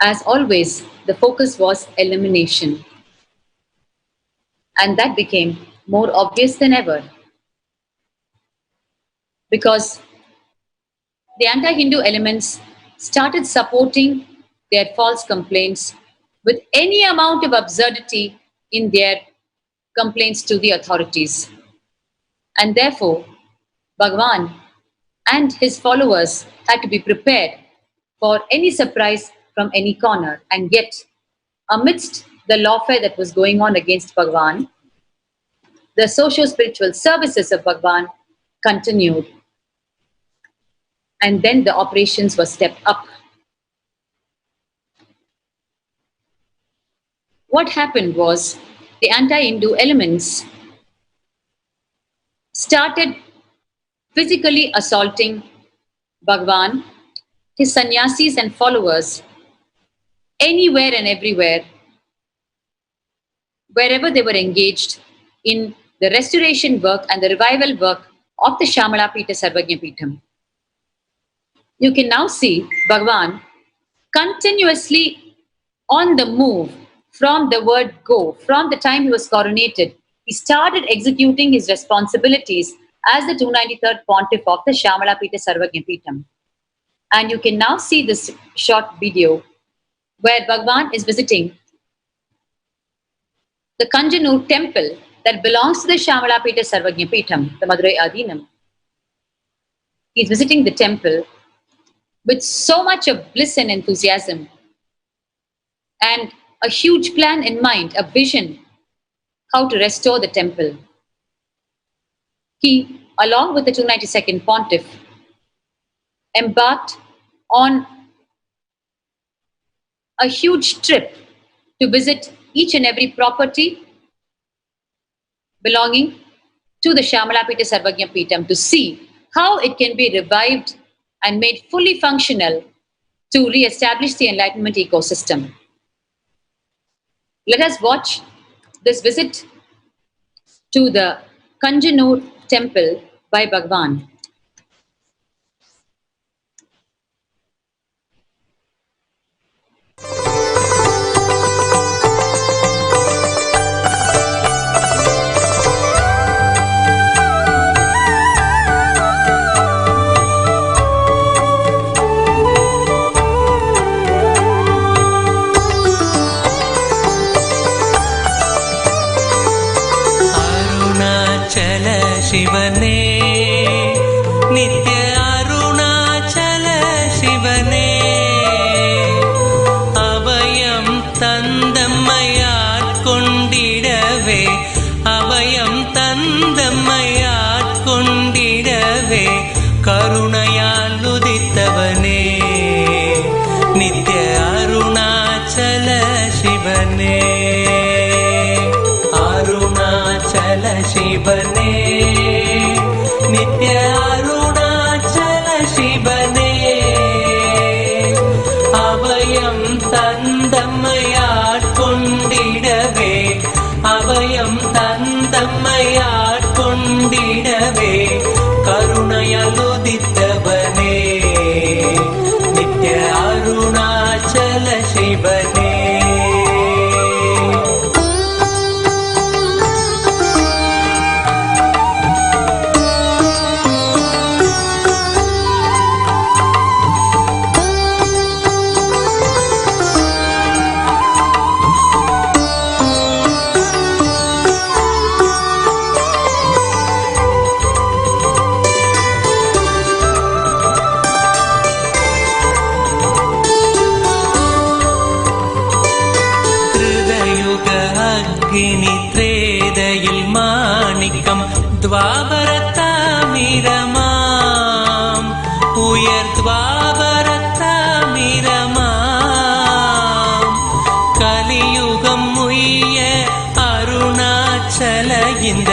As always, the focus was elimination. And that became more obvious than ever, because the anti-Hindu elements started supporting their false complaints with any amount of absurdity in their complaints to the authorities. And therefore, Bhagwan and his followers had to be prepared for any surprise from any corner. And yet, amidst the lawfare that was going on against Bhagwan, the socio-spiritual services of Bhagwan continued. And then the operations were stepped up. What happened was the anti-Hindu elements started physically assaulting Bhagwan, his sannyasis and followers, anywhere and everywhere, wherever they were engaged in the restoration work and the revival work of the Shamalapita Sarvagya Peetham. You can now see Bhagwan continuously on the move from the word go. From the time he was coronated, he started executing his responsibilities as the 293rd Pontiff of the Shamalapita Sarvagya Peetham. And you can now see this short video where Bhagwan is visiting the Kanjanur temple that belongs to the Shamalapita Sarvagya Peetham, the Madurai Adinam. He is visiting the temple with so much of bliss and enthusiasm and a huge plan in mind, a vision how to restore the temple. He, along with the 292nd Pontiff, embarked on a huge trip to visit each and every property belonging to the Shamalapita Sarvagya Peetham to see how it can be revived and made fully functional to re-establish the enlightenment ecosystem. Let us watch this visit to the Kanjanur temple by Bhagwan. शिवने नित्य अरुणाचल शिवने अभयं तन्दम्मयाट्कोण्डिडवे अभयं तन्दम्मयाट्कोण्डिडवे करुणयाल उदितवने नित्य अरुणाचल शिवने अरुणाचल அருணாச்சல சிவனே நித்ய அருணாச்சல சிவனே அபயம் தந்தம்மையாட்கொண்டிடவே அபயம் தந்தம்மையாட்கொண்டிடவே கருணையால் உதித்தவனே நித்ய அருணாச்சல சிவனே த்ரேதையில் மாணிக்கம் துவாபரத்தாமிரமாம் உயர் துவாபரத்தாமிரமாம் கலியுகம் உய்ய அருணாச்சல இந்த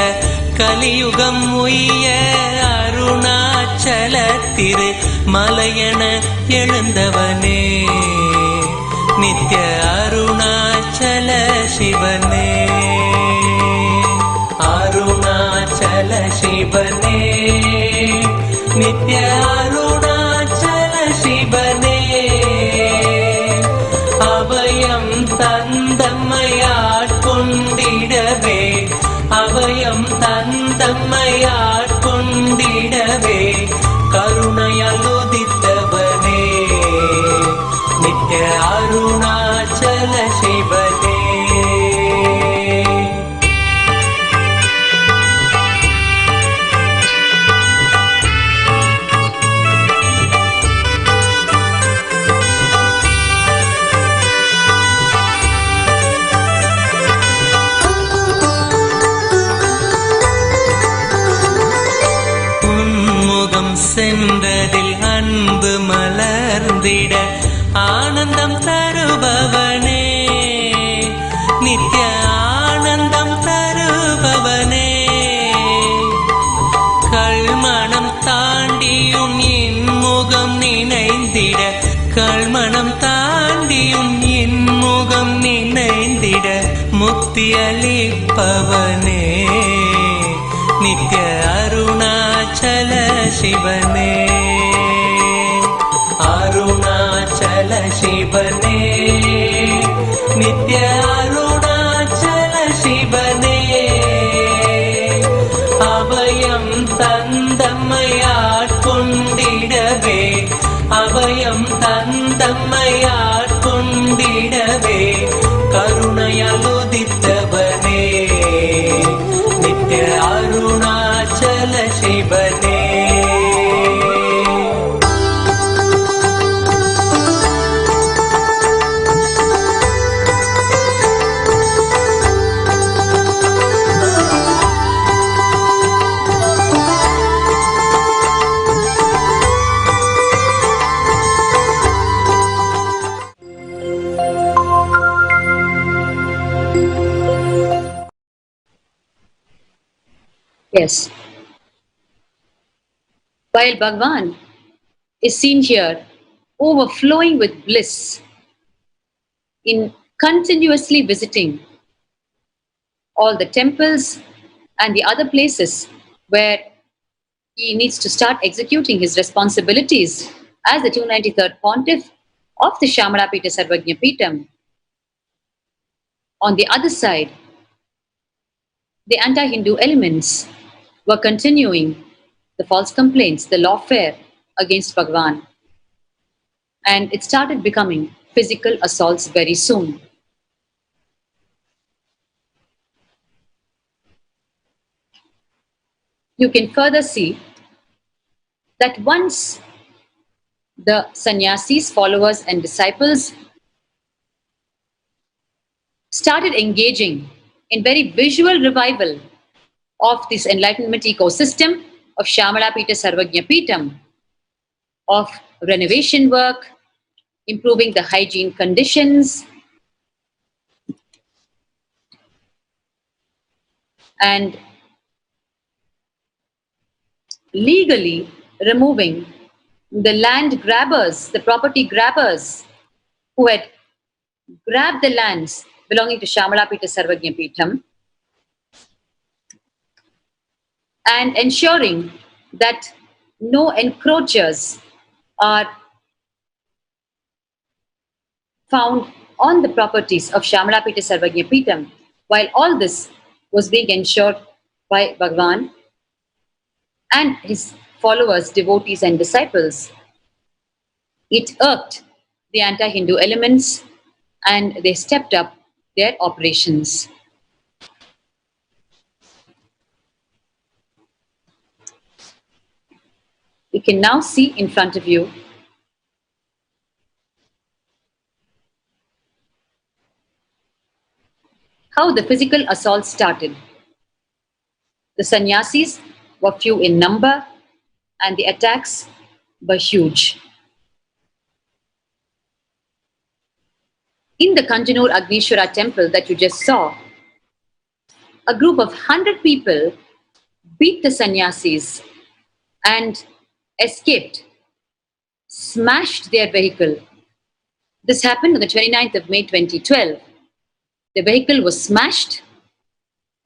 கலியுகம் உய்ய அருணாச்சல திரு மலையன எழுந்தவனே நித்ய அருணாச்சல சிவனே அருணாச்சல சிவனே நித்ய அருணாச்சல சிவனே அபயம் தந்தம்மையாட்கொண்டிடவே அபயம் தந்தம்மையாட்கொண்டிடவே கருணையால் உதித்தவனே நித்ய அருணாச்சல சிவனே உன்முகம் சென்றதில் அன்பு மலர்ந்திட ஆனந்தம் தருபவனே நித்ய ஆனந்தம் தருபவனே கல்மணம் தாண்டியும் இன்முகம் நினைந்திட கல்மணம் தாண்டியும் இன்முகம் நினைந்திட முக்தி அளிப்பவனே நித்ய அருணாச்சல சிவனே அருணாச்சல சிவனே நித்ய அருணாச்சல சிவனே அபயம் தந்தம்மையாட்கொண்டிடவே அபயம் தந்தம்மையாட்கொண்டிடவே கருணையால் உதித்தவனே நித்ய அருணாச்சல சிவனே Yes. While Bhagavan is seen here overflowing with bliss in continuously visiting all the temples and the other places where he needs to start executing his responsibilities as the 293rd Pontiff of the Shamalapita Sarvajna Peetham. On the other side, the anti-Hindu elements were continuing the false complaints, the lawfare against Bhagavan. And it started becoming physical assaults very soon. You can further see that once the sannyasis, followers and disciples started engaging in very visual revival of this enlightenment ecosystem of Shamalapita Sarvajna Peetham, of renovation work, improving the hygiene conditions, and legally removing the land grabbers, the property grabbers who had grabbed the lands belonging to Shamalapita Sarvagnya Peetham, and ensuring that no encroachers are found on the properties of Shamalapita Sarvagnya Peetham. While all this was being ensured by Bhagavan and his followers, devotees and disciples, it irked the anti-Hindu elements and they stepped up their operations. You can now see in front of you how the physical assault started. The sannyasis were few in number and the attacks were huge. In the Kanjanur Agnishwara temple that you just saw, a group of 100 people beat the sannyasis and escaped, smashed their vehicle. This happened on the 29th of May 2012. The vehicle was smashed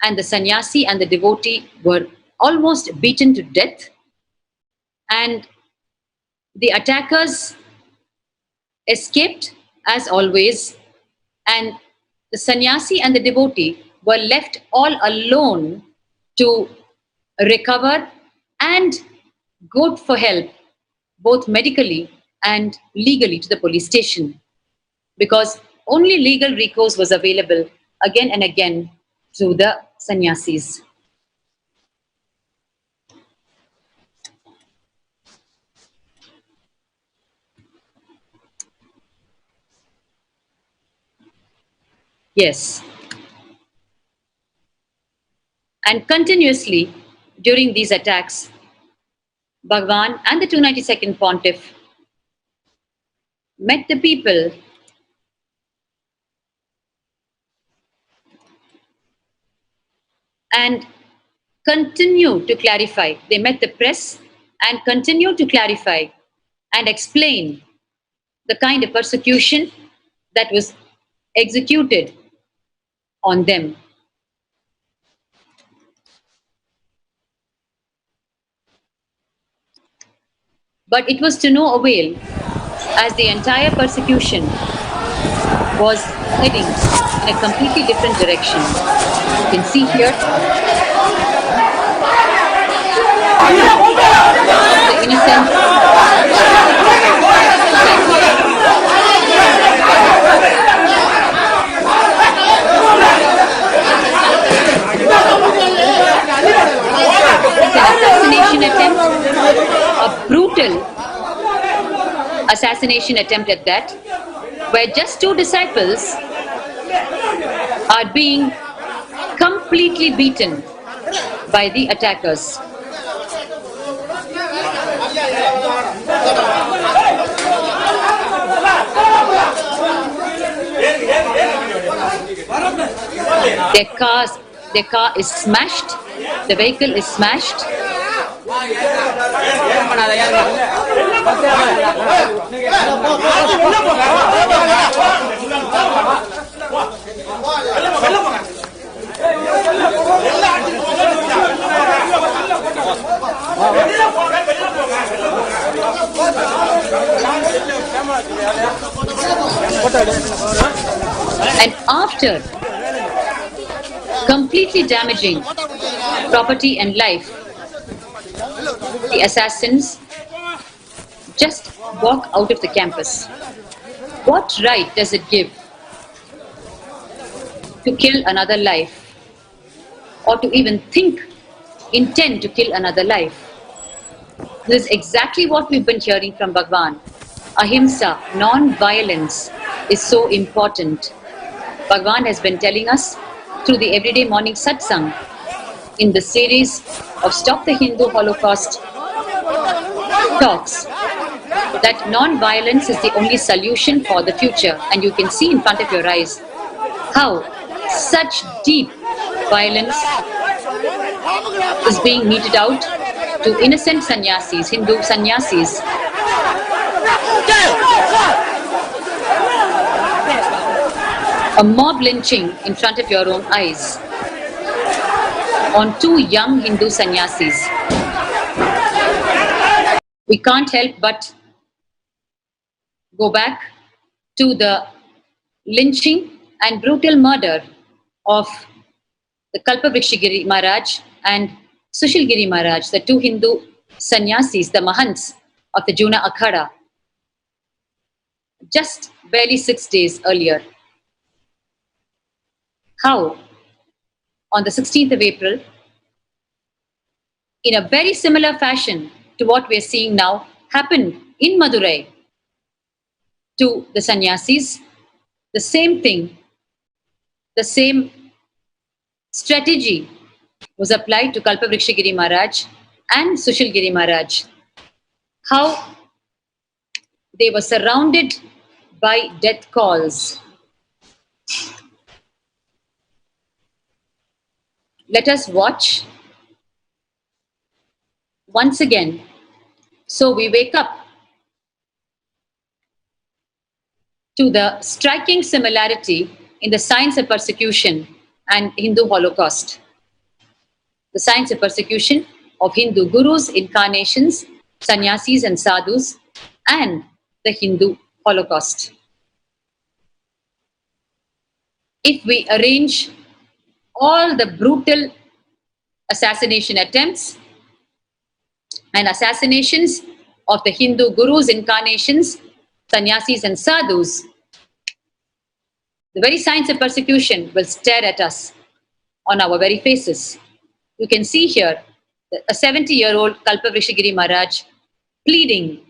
and the sannyasi and the devotee were almost beaten to death, and the attackers escaped as always, and the sannyasi and the devotee were left all alone to recover and go for help, both medically and legally, to the police station, because only legal recourse was available again and again to the sannyasis. Yes. And continuously during these attacks, Bhagavan and the 292nd Pontiff met the people and continued to clarify. They met the press and continued to clarify and explain the kind of persecution that was executed on them. But it was to no avail, as the entire persecution was heading in a completely different direction. You can see here the innocent assassination attempt, a brutal assassination attempt at that, where just two disciples are being completely beaten by the attackers. Their car is smashed, the vehicle is smashed. And after completely damaging property and life, the assassins just walk out of the campus. What right does it give to kill another life, or to even intend to kill another life? This is exactly what we've been hearing from Bhagavan. Ahimsa, non-violence, is so important. Bhagavan has been telling us through the everyday morning satsang in the series of Stop the Hindu Holocaust talks that non-violence is the only solution for the future. And you can see in front of your eyes how such deep violence is being meted out to innocent sannyasis, Hindu sannyasis. A mob lynching in front of your own eyes on 2 young Hindu sannyasis. We can't help but go back to the lynching and brutal murder of the Kalpavrikshagiri Maharaj and Sushilgiri Maharaj, the 2 Hindu sannyasis, the Mahants of the Juna Akhada, just barely 6 days earlier. How, on the 16th of April, in a very similar fashion to what we are seeing now, happened in Madurai to the sannyasis, the same thing, the same strategy was applied to Kalpavrikshagiri Maharaj and Sushilgiri Maharaj. How they were surrounded by death calls. Let us watch once again, so we wake up to the striking similarity in the science of persecution and Hindu Holocaust. The science of persecution of Hindu gurus, incarnations, sannyasis and sadhus, and the Hindu Holocaust. If we arrange all the brutal assassination attempts and assassinations of the Hindu gurus, incarnations, sannyasis and sadhus, the very science of persecution will stare at us on our very faces. You can see here a 70-year-old Kalpavrikshagiri Maharaj pleading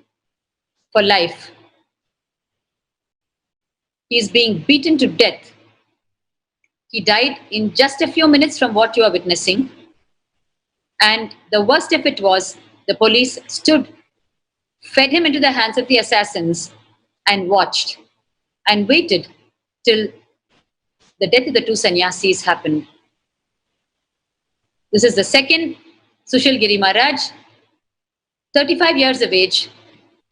for life. He is being beaten to death. He died in just a few minutes from what you are witnessing. And the worst of it was the police stood, fed him into the hands of the assassins and watched and waited till the death of the 2 sannyasis happened. This is the second Sushilgiri Maharaj, 35 years of age,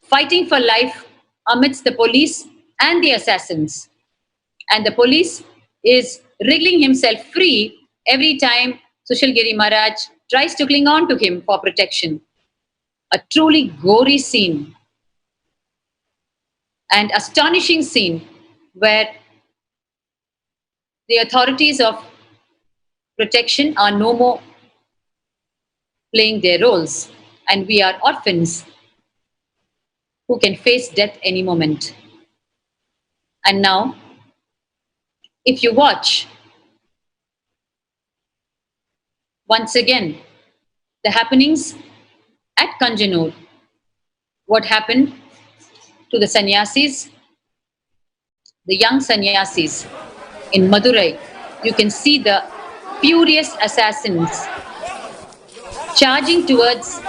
fighting for life amidst the police and the assassins. And the police is wriggling himself free every time Sushilgiri Maharaj tries to cling on to him for protection. A truly gory scene and astonishing scene where the authorities of protection are no more playing their roles, and we are orphans who can face death any moment. And now, if you watch once again the happenings at Kanjanur, what happened to the sannyasis, the young sannyasis in Madurai, you can see the furious assassins charging towards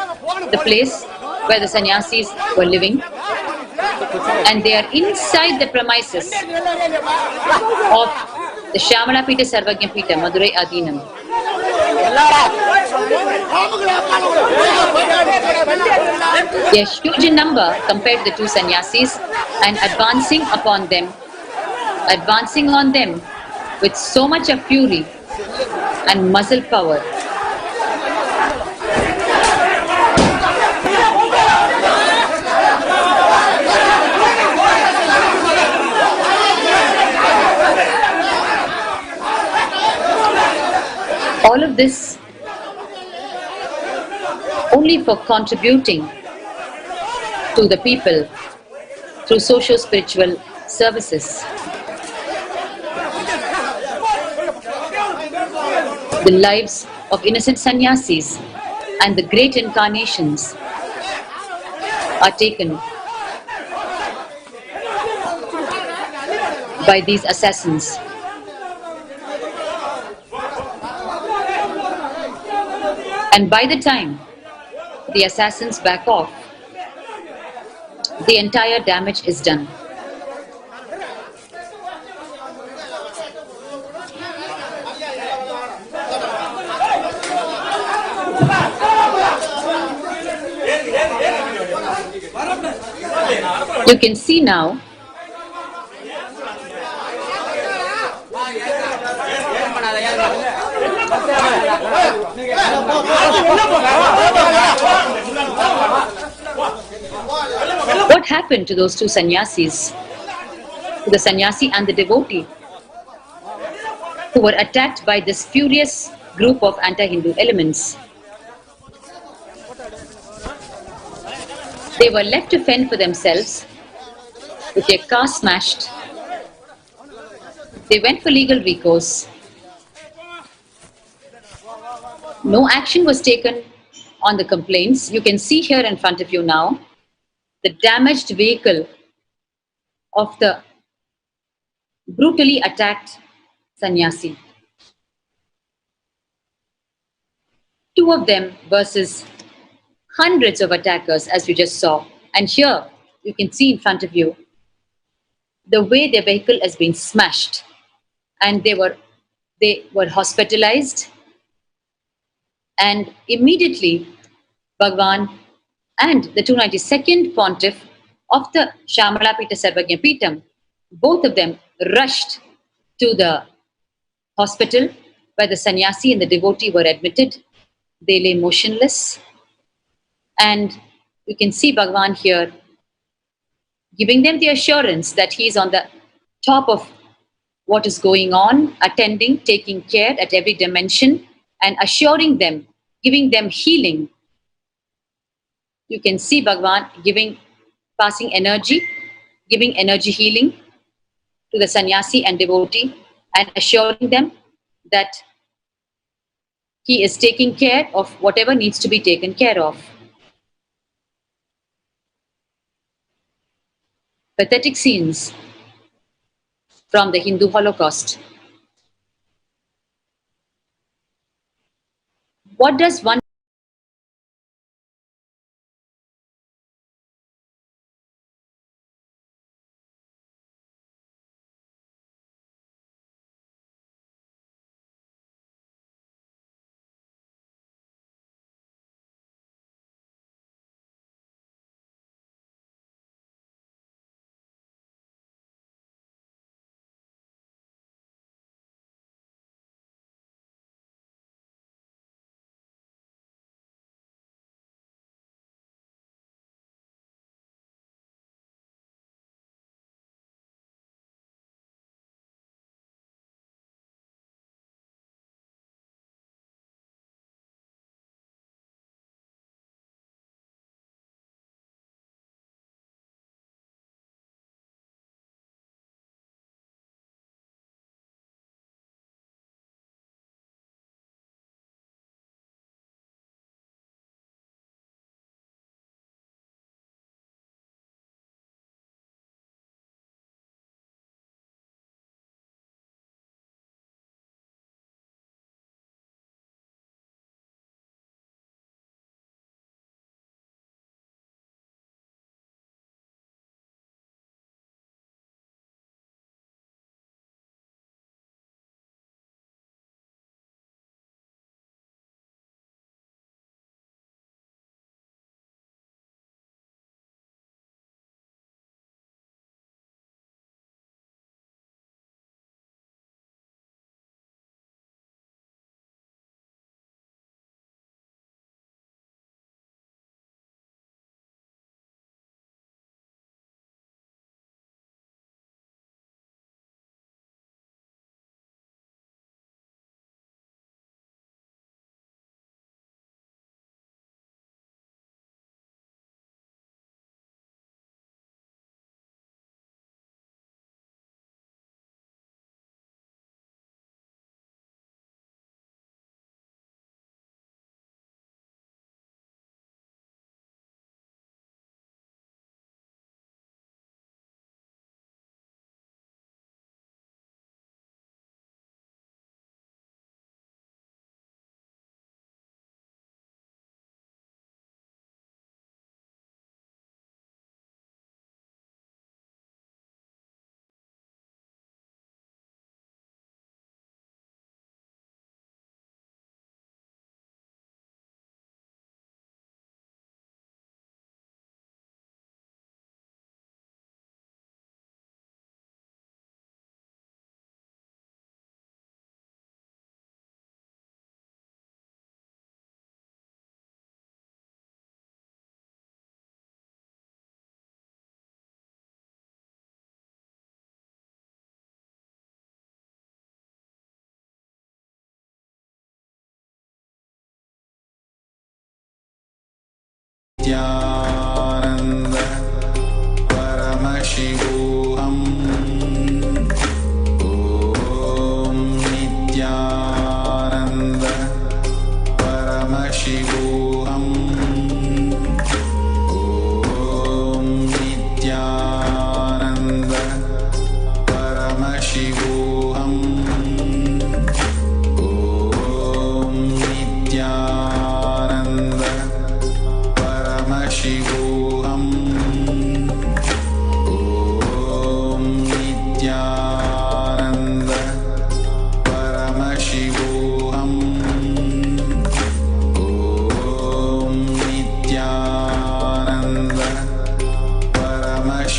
the place where the sannyasis were living, and they are inside the premises of the Shyamala Pita Sarvagya Pita, Madurai Adinam. They are huge in number compared to the 2 sannyasis and advancing on them with so much of fury and muscle power. All of this only for contributing to the people through socio-spiritual services. The lives of innocent sannyasis and the great incarnations are taken by these assassins. And by the time the assassins back off, the entire damage is done. You can see now what happened to those two sannyasis, to the sannyasi and the devotee, who were attacked by this furious group of anti-Hindu elements. They were left to fend for themselves with their car smashed. They went for legal recourse. No action was taken on the complaints. You can see here in front of you now the damaged vehicle of the brutally attacked sannyasi. Two of them versus hundreds of attackers, as you just saw. And here you can see in front of you the way their vehicle has been smashed, and they were hospitalized, and immediately Bhagwan and the 292nd Pontiff of the Shamalapita Sarvagya Peetham, both of them rushed to the hospital where the sannyasi and the devotee were admitted. They lay motionless, and you can see Bhagwan here giving them the assurance that he is on the top of what is going on, attending, taking care at every dimension, and assuring them, giving them healing. You can see Bhagwan passing energy, giving energy healing to the sannyasi and devotee, and assuring them that he is taking care of whatever needs to be taken care of. Pathetic scenes from the Hindu Holocaust. What does one Nithyananda Paramashivam Om Nithyananda Paramashivam Om Nithyananda Paramashivam Om Nithyananda Paramashivam Om Nithyananda Paramashivam Om Nithyananda Paramashivam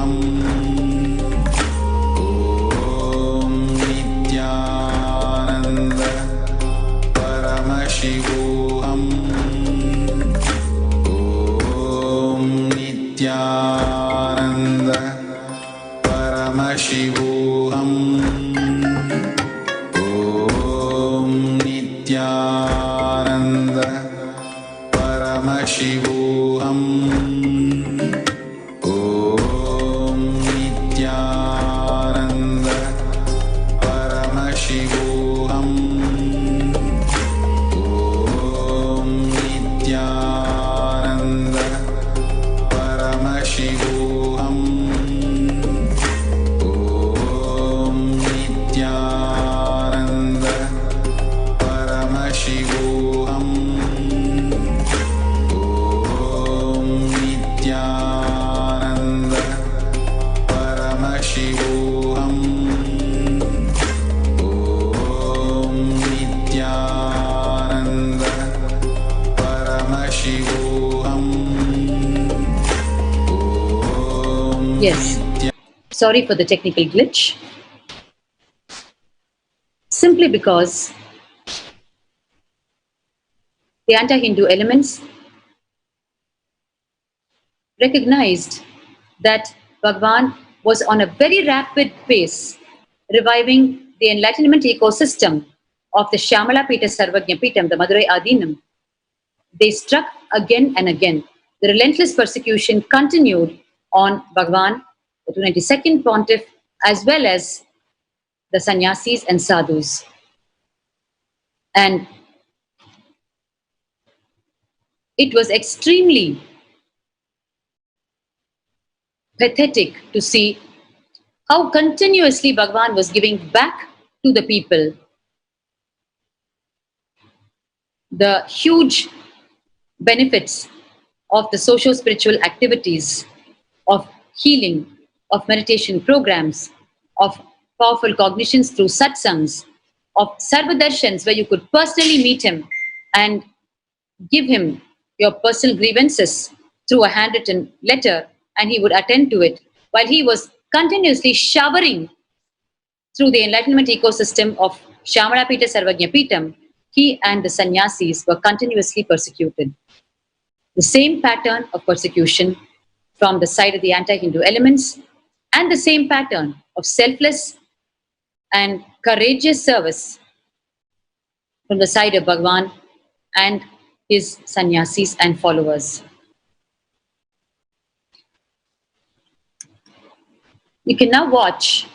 Om Nithyananda Paramashivam Om Nithyananda Paramashivam Om Nithyananda Paramashivam Om Nithyananda Paramashivam Om Nithyananda Paramashivam Om Nithyananda Paramashivam Om Nithyananda Paramashivam Om Nithyananda Paramashivam Yes. Sorry for the technical glitch. Simply because the anti-Hindu elements recognized that Bhagwan was on a very rapid pace reviving the enlightenment ecosystem of the Shyamala Pita Sarvajna Pitam, the Madurai Adinam. They struck again and again. The relentless persecution continued on Bhagwan, the 292nd Pontiff, as well as the sannyasis and sadhus. And it was extremely pathetic to see how continuously Bhagwan was giving back to the people the huge benefits of the socio-spiritual activities, of healing, of meditation programs, of powerful cognitions through satsangs, of sarvadarshans where you could personally meet him and give him your personal grievances through a handwritten letter and he would attend to it, while he was continuously showering through the enlightenment ecosystem of Shyamala Pita Sarvajna Pitam. He and the sannyasis were continuously persecuted. The same pattern of persecution from the side of the anti-Hindu elements and the same pattern of selfless and courageous service from the side of Bhagwan and his sannyasis and followers. You can now watch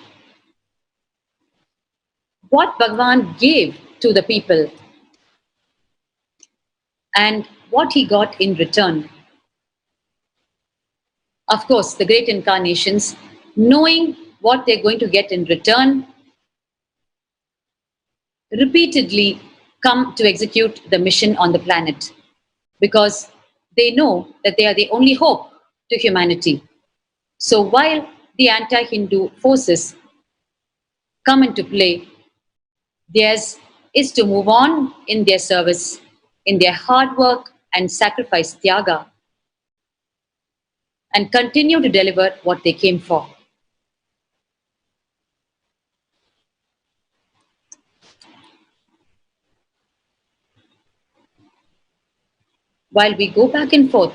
what Bhagwan gave to the people and what he got in return. Of course, the great incarnations, knowing what they're going to get in return, repeatedly come to execute the mission on the planet because they know that they are the only hope to humanity. So while the anti-Hindu forces come into play, theirs is to move on in their service, in their hard work and sacrifice, tyaga, and continue to deliver what they came for. While we go back and forth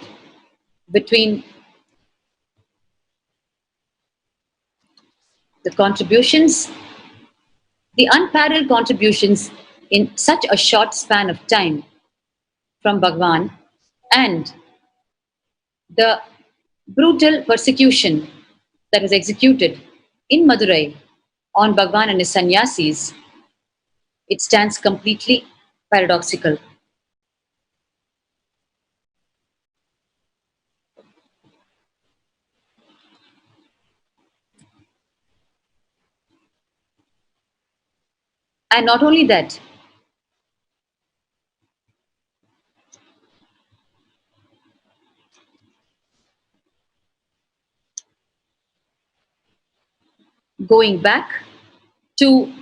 between the contributions, the unparalleled contributions in such a short span of time from Bhagwan and the brutal persecution that was executed in Madurai on Bhagwan and his sannyasis, it stands completely paradoxical. And not only that, going back to,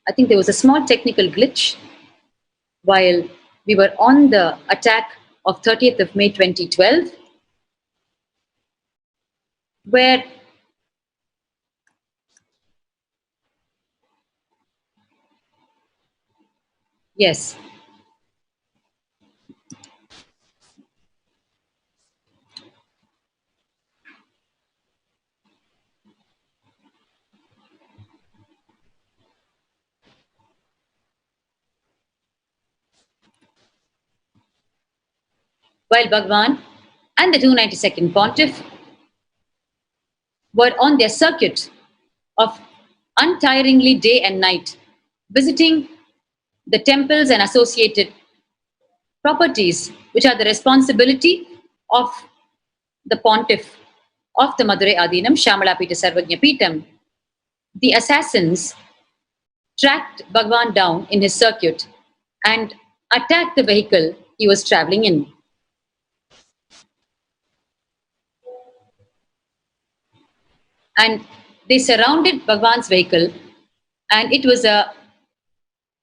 I think there was a small technical glitch while we were on the attack of 30th of May 2012, where yes, while Bhagwan and the 292nd Pontiff were on their circuit of untiringly day and night, visiting the temples and associated properties, which are the responsibility of the Pontiff of the Madurai Adinam, Shamalapita Sarvajna Peetam. The assassins tracked Bhagwan down in his circuit and attacked the vehicle he was traveling in. And they surrounded Bhagwan's vehicle, and it was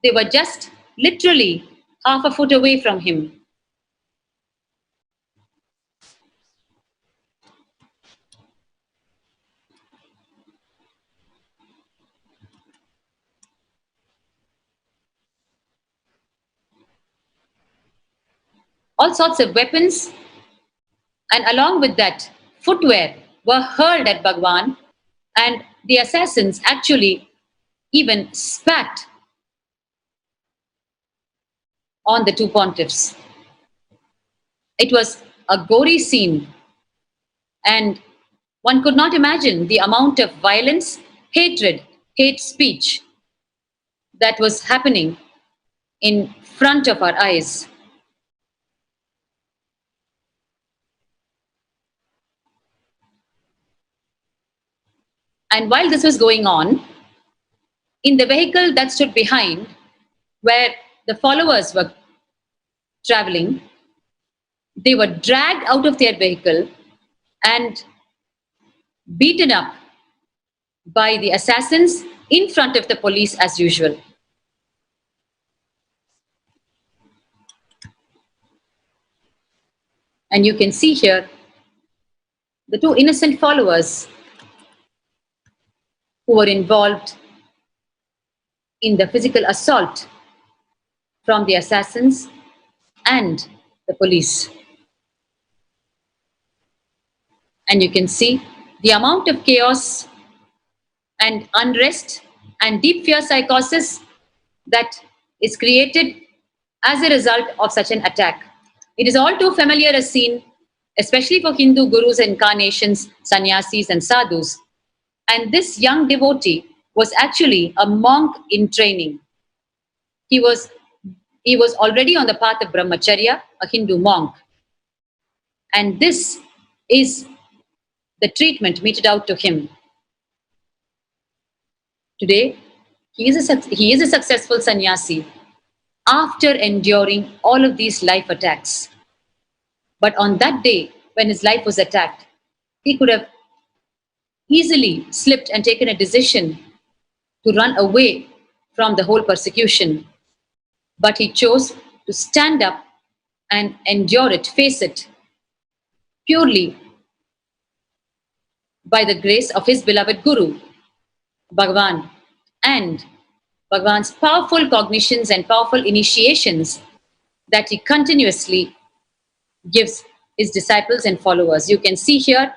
they were just literally half a foot away from him. All sorts of weapons, and along with that, footwear were hurled at Bhagwan, and the assassins actually even spat on the two pontiffs. It was a gory scene, and one could not imagine the amount of violence, hatred, hate speech that was happening in front of our eyes. And while this was going on, in the vehicle that stood behind, where the followers were traveling, they were dragged out of their vehicle and beaten up by the assassins in front of the police as usual. And you can see here the two innocent followers who were involved in the physical assault from the assassins and the police. And you can see the amount of chaos and unrest and deep fear psychosis that is created as a result of such an attack. It is all too familiar a scene, especially for Hindu gurus, incarnations, sannyasis and sadhus. And this young devotee was actually a monk in training. He was already on the path of brahmacharya, a Hindu monk. And this is the treatment meted out to him. Today, he is a successful sannyasi after enduring all of these life attacks. But on that day, when his life was attacked, he could have easily slipped and taken a decision to run away from the whole persecution. But he chose to stand up and endure it, face it, purely by the grace of his beloved Guru, Bhagavan, and Bhagavan's powerful cognitions and powerful initiations that he continuously gives his disciples and followers. You can see here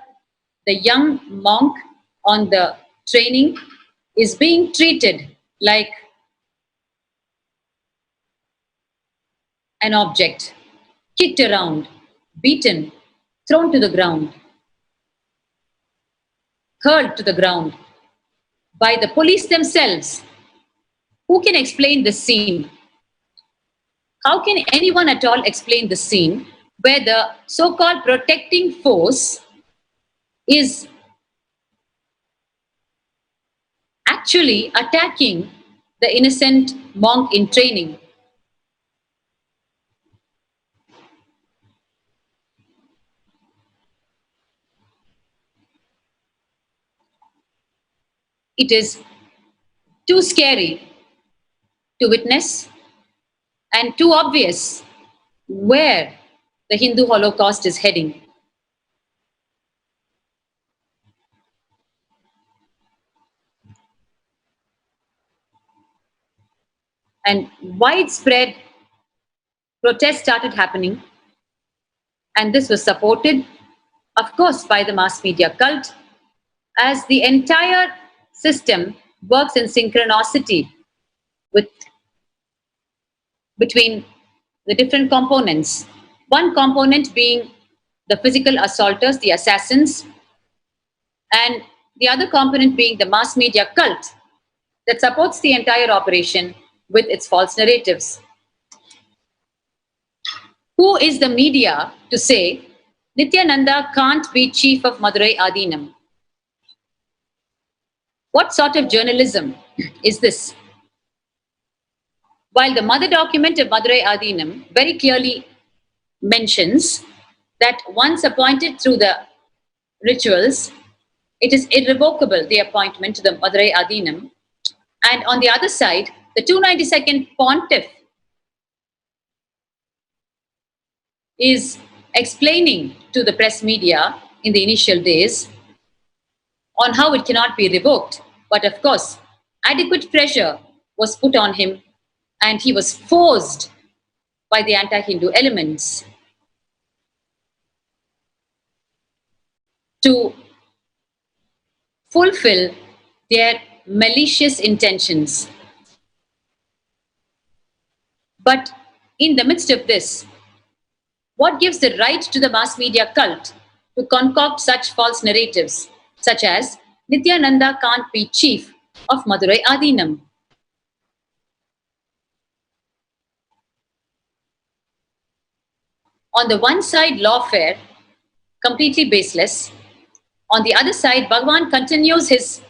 the young monk on the training is being treated like an object. kicked around, beaten, thrown to the ground, hurled to the ground by the police themselves. Who can explain this scene? How can anyone at all explain the scene where the so-called protecting force is actually attacking the innocent monk in training? It is too scary to witness and too obvious where the Hindu Holocaust is heading. And widespread protests started happening, and this was supported, of course, by the mass media cult, as the entire system works in synchronicity between the different components. One component being the physical assaulters, the assassins, and the other component being the mass media cult that supports the entire operation with its false narratives. Who is the media to say Nithyananda can't be chief of Madurai Adinam? What sort of journalism is this? While the mother document of Madurai Adinam very clearly mentions that once appointed through the rituals, it is irrevocable, the appointment to the Madurai Adinam. And on the other side, the 292nd Pontiff is explaining to the press media in the initial days on how it cannot be revoked. But of course, adequate pressure was put on him and he was forced by the anti-Hindu elements to fulfill their malicious intentions. But in the midst of this, what gives the right to the mass media cult to concoct such false narratives, such as Nithyananda can't be chief of Madurai Adinam? On the one side, lawfare, completely baseless. On the other side, Bhagavan continues his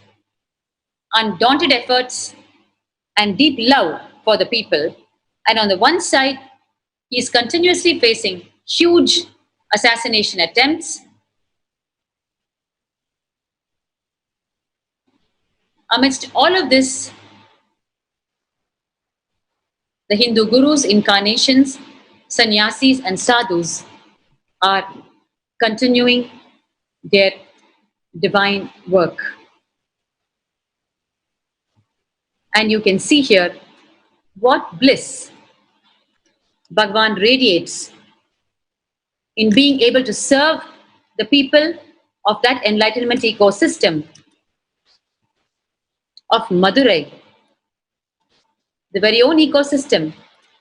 undaunted efforts and deep love for the people. And on the one side, he is continuously facing huge assassination attempts. Amidst all of this, the Hindu gurus, incarnations, sannyasis and sadhus are continuing their divine work. And you can see here what bliss Bhagavan radiates in being able to serve the people of that enlightenment ecosystem of Madurai, the very own ecosystem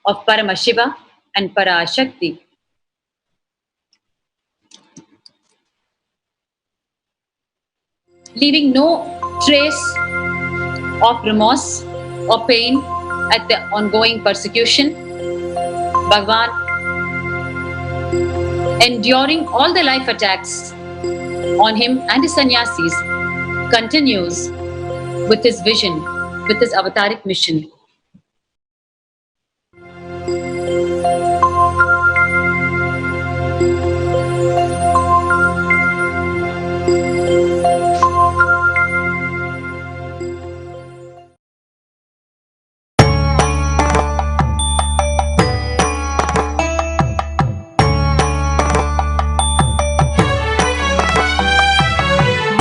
of Paramashiva and Parashakti. Leaving no trace of remorse or pain at the ongoing persecution, Bhagavan, enduring all the life attacks on him and his sannyasis, continues with his vision, with his avataric mission.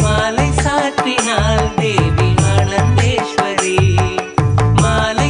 மாலை சாற்றினாள் தேவி ஆனந்தேஸ்வரி மாலை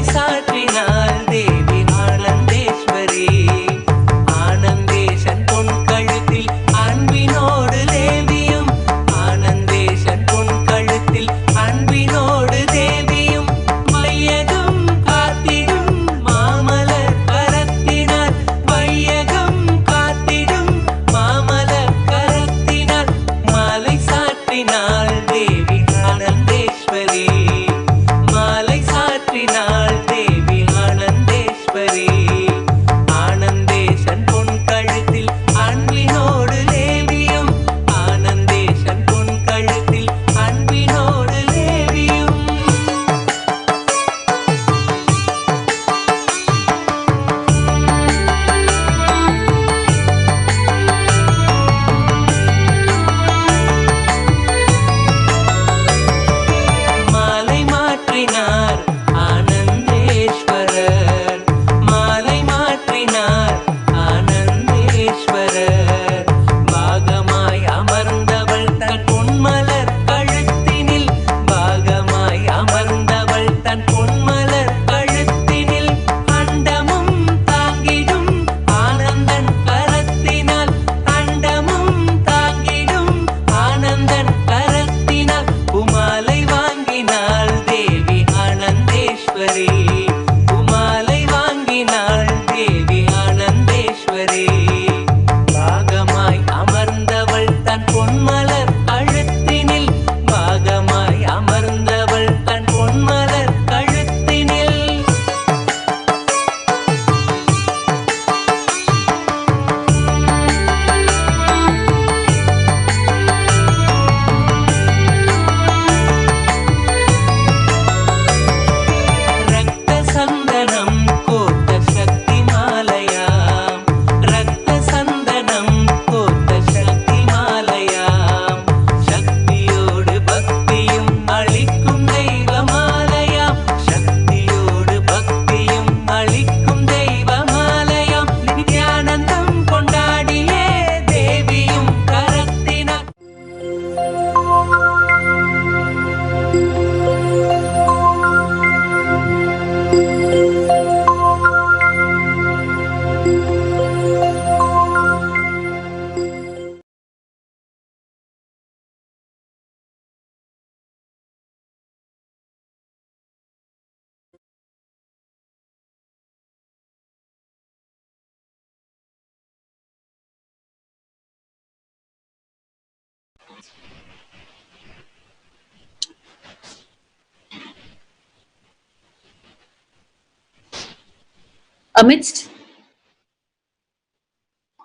Amidst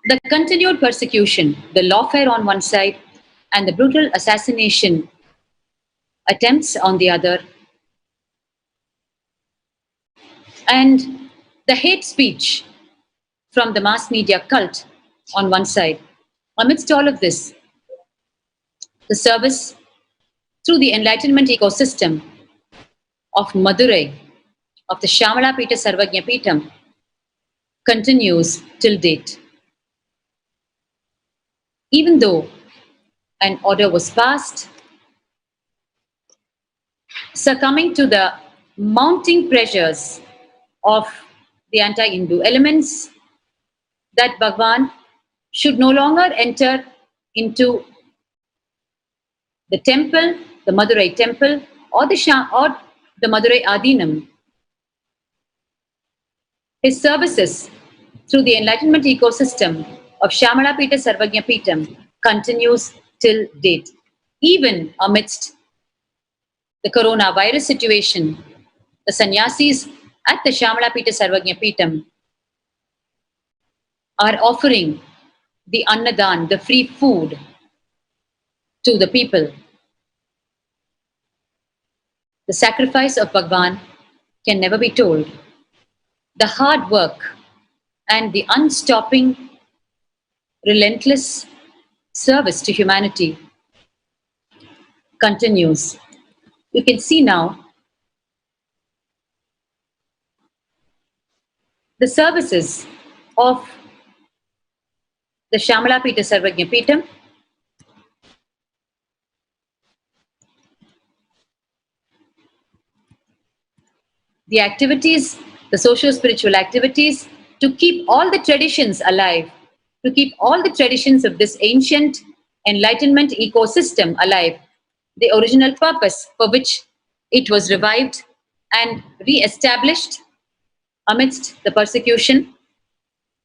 the continued persecution, the lawfare on one side, and the brutal assassination attempts on the other, and the hate speech from the mass media cult on one side, amidst all of this, the service through the enlightenment ecosystem of Madurai, of the Shamala Pita Sarvajna Peetham, continues till date. Even though an order was passed, succumbing to the mounting pressures of the anti-Hindu elements, that Bhagwan should no longer enter into the temple, the Madurai temple, or the Madurai Adinam. His services through the enlightenment ecosystem of Shamala Pita Sarvajna Peetham continues till date. Even amidst the coronavirus situation, the sannyasis at the Shamala Pita Sarvajna Peetham are offering the annadan, the free food, to the people. The sacrifice of Bhagwan can never be told. The hard work and the unstopping, relentless service to humanity continues. You can see now the services of the Shamala Pita Sarvajna Peetham, the activities, the socio-spiritual activities to keep all the traditions alive, to keep all the traditions of this ancient enlightenment ecosystem alive, the original purpose for which it was revived and re-established amidst the persecution.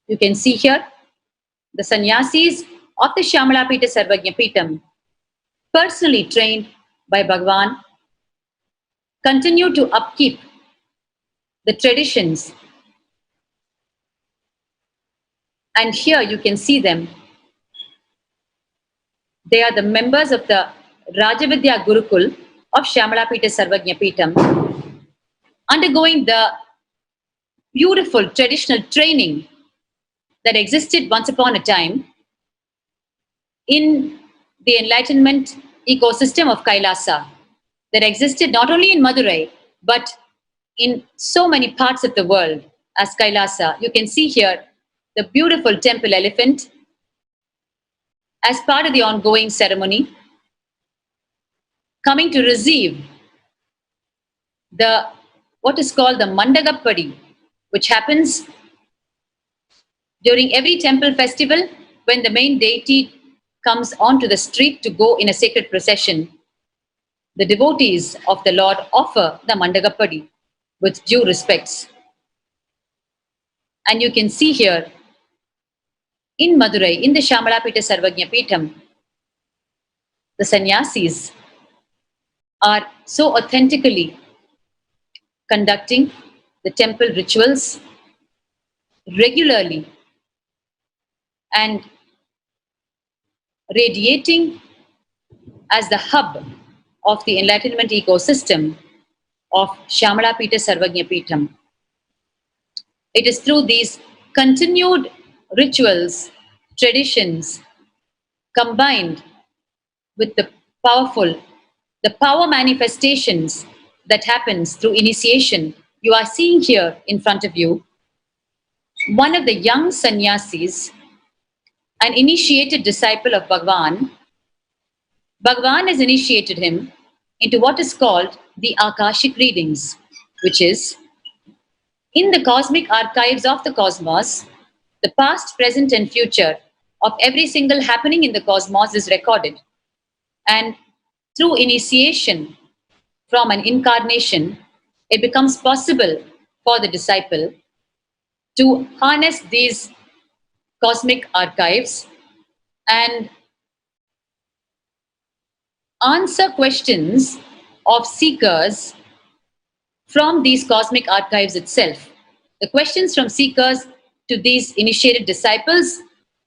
You can see here the sannyasis of the Shamala Pita Sarvajna Peetham, personally trained by Bhagwan, continue to upkeep the traditions. And here you can see them. They are the members of the Rajavidya Gurukul of Shamala Pita Sarvajna Peetham, undergoing the beautiful traditional training that existed once upon a time in the enlightenment ecosystem of Kailasa, that existed not only in Madurai, but in so many parts of the world as Kailasa. You can see here the beautiful temple elephant as part of the ongoing ceremony, coming to receive the what is called the Mandagappadi, which happens during every temple festival when the main deity comes onto the street to go in a sacred procession. The devotees of the Lord offer the Mandagappadi with due respects. And you can see here in Madurai, in the Shamala Pita Sarvajna Peetham, the sannyasis are so authentically conducting the temple rituals regularly and radiating as the hub of the enlightenment ecosystem of Shamala Pita Sarvajna Peetham. It is through these continued rituals, traditions, combined with the power manifestations that happens through initiation. You are seeing here in front of you one of the young sannyasis, an initiated disciple of Bhagwan. Bhagwan has initiated him into what is called the Akashic readings, which is in the cosmic archives of the cosmos, the past, present, and future of every single happening in the cosmos is recorded. And through initiation from an incarnation, it becomes possible for the disciple to harness these cosmic archives and answer questions of seekers from these cosmic archives itself. The questions from seekers to these initiated disciples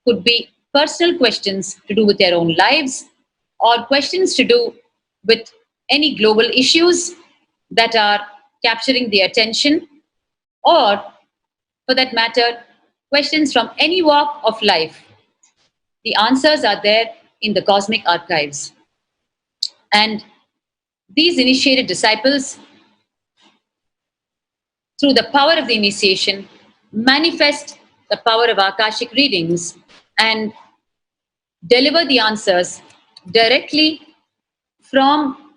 could be personal questions to do with their own lives, or questions to do with any global issues that are capturing the attention, or for that matter, questions from any walk of life. The answers are there in the cosmic archives. And these initiated disciples, through the power of the initiation, manifest the power of Akashic readings and deliver the answers directly from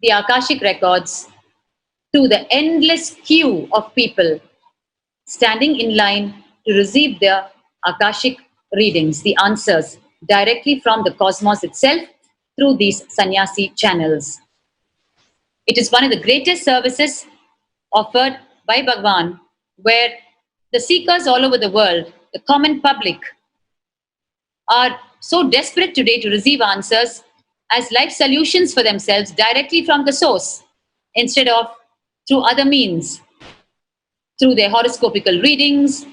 the Akashic records to the endless queue of people standing in line to receive their Akashic readings, the answers directly from the cosmos itself through these sannyasi channels. It is one of the greatest services offered by Bhagavan, where the seekers all over the world, the common public, are so desperate today to receive answers as life solutions for themselves directly from the source, instead of through other means, through their horoscopical readings,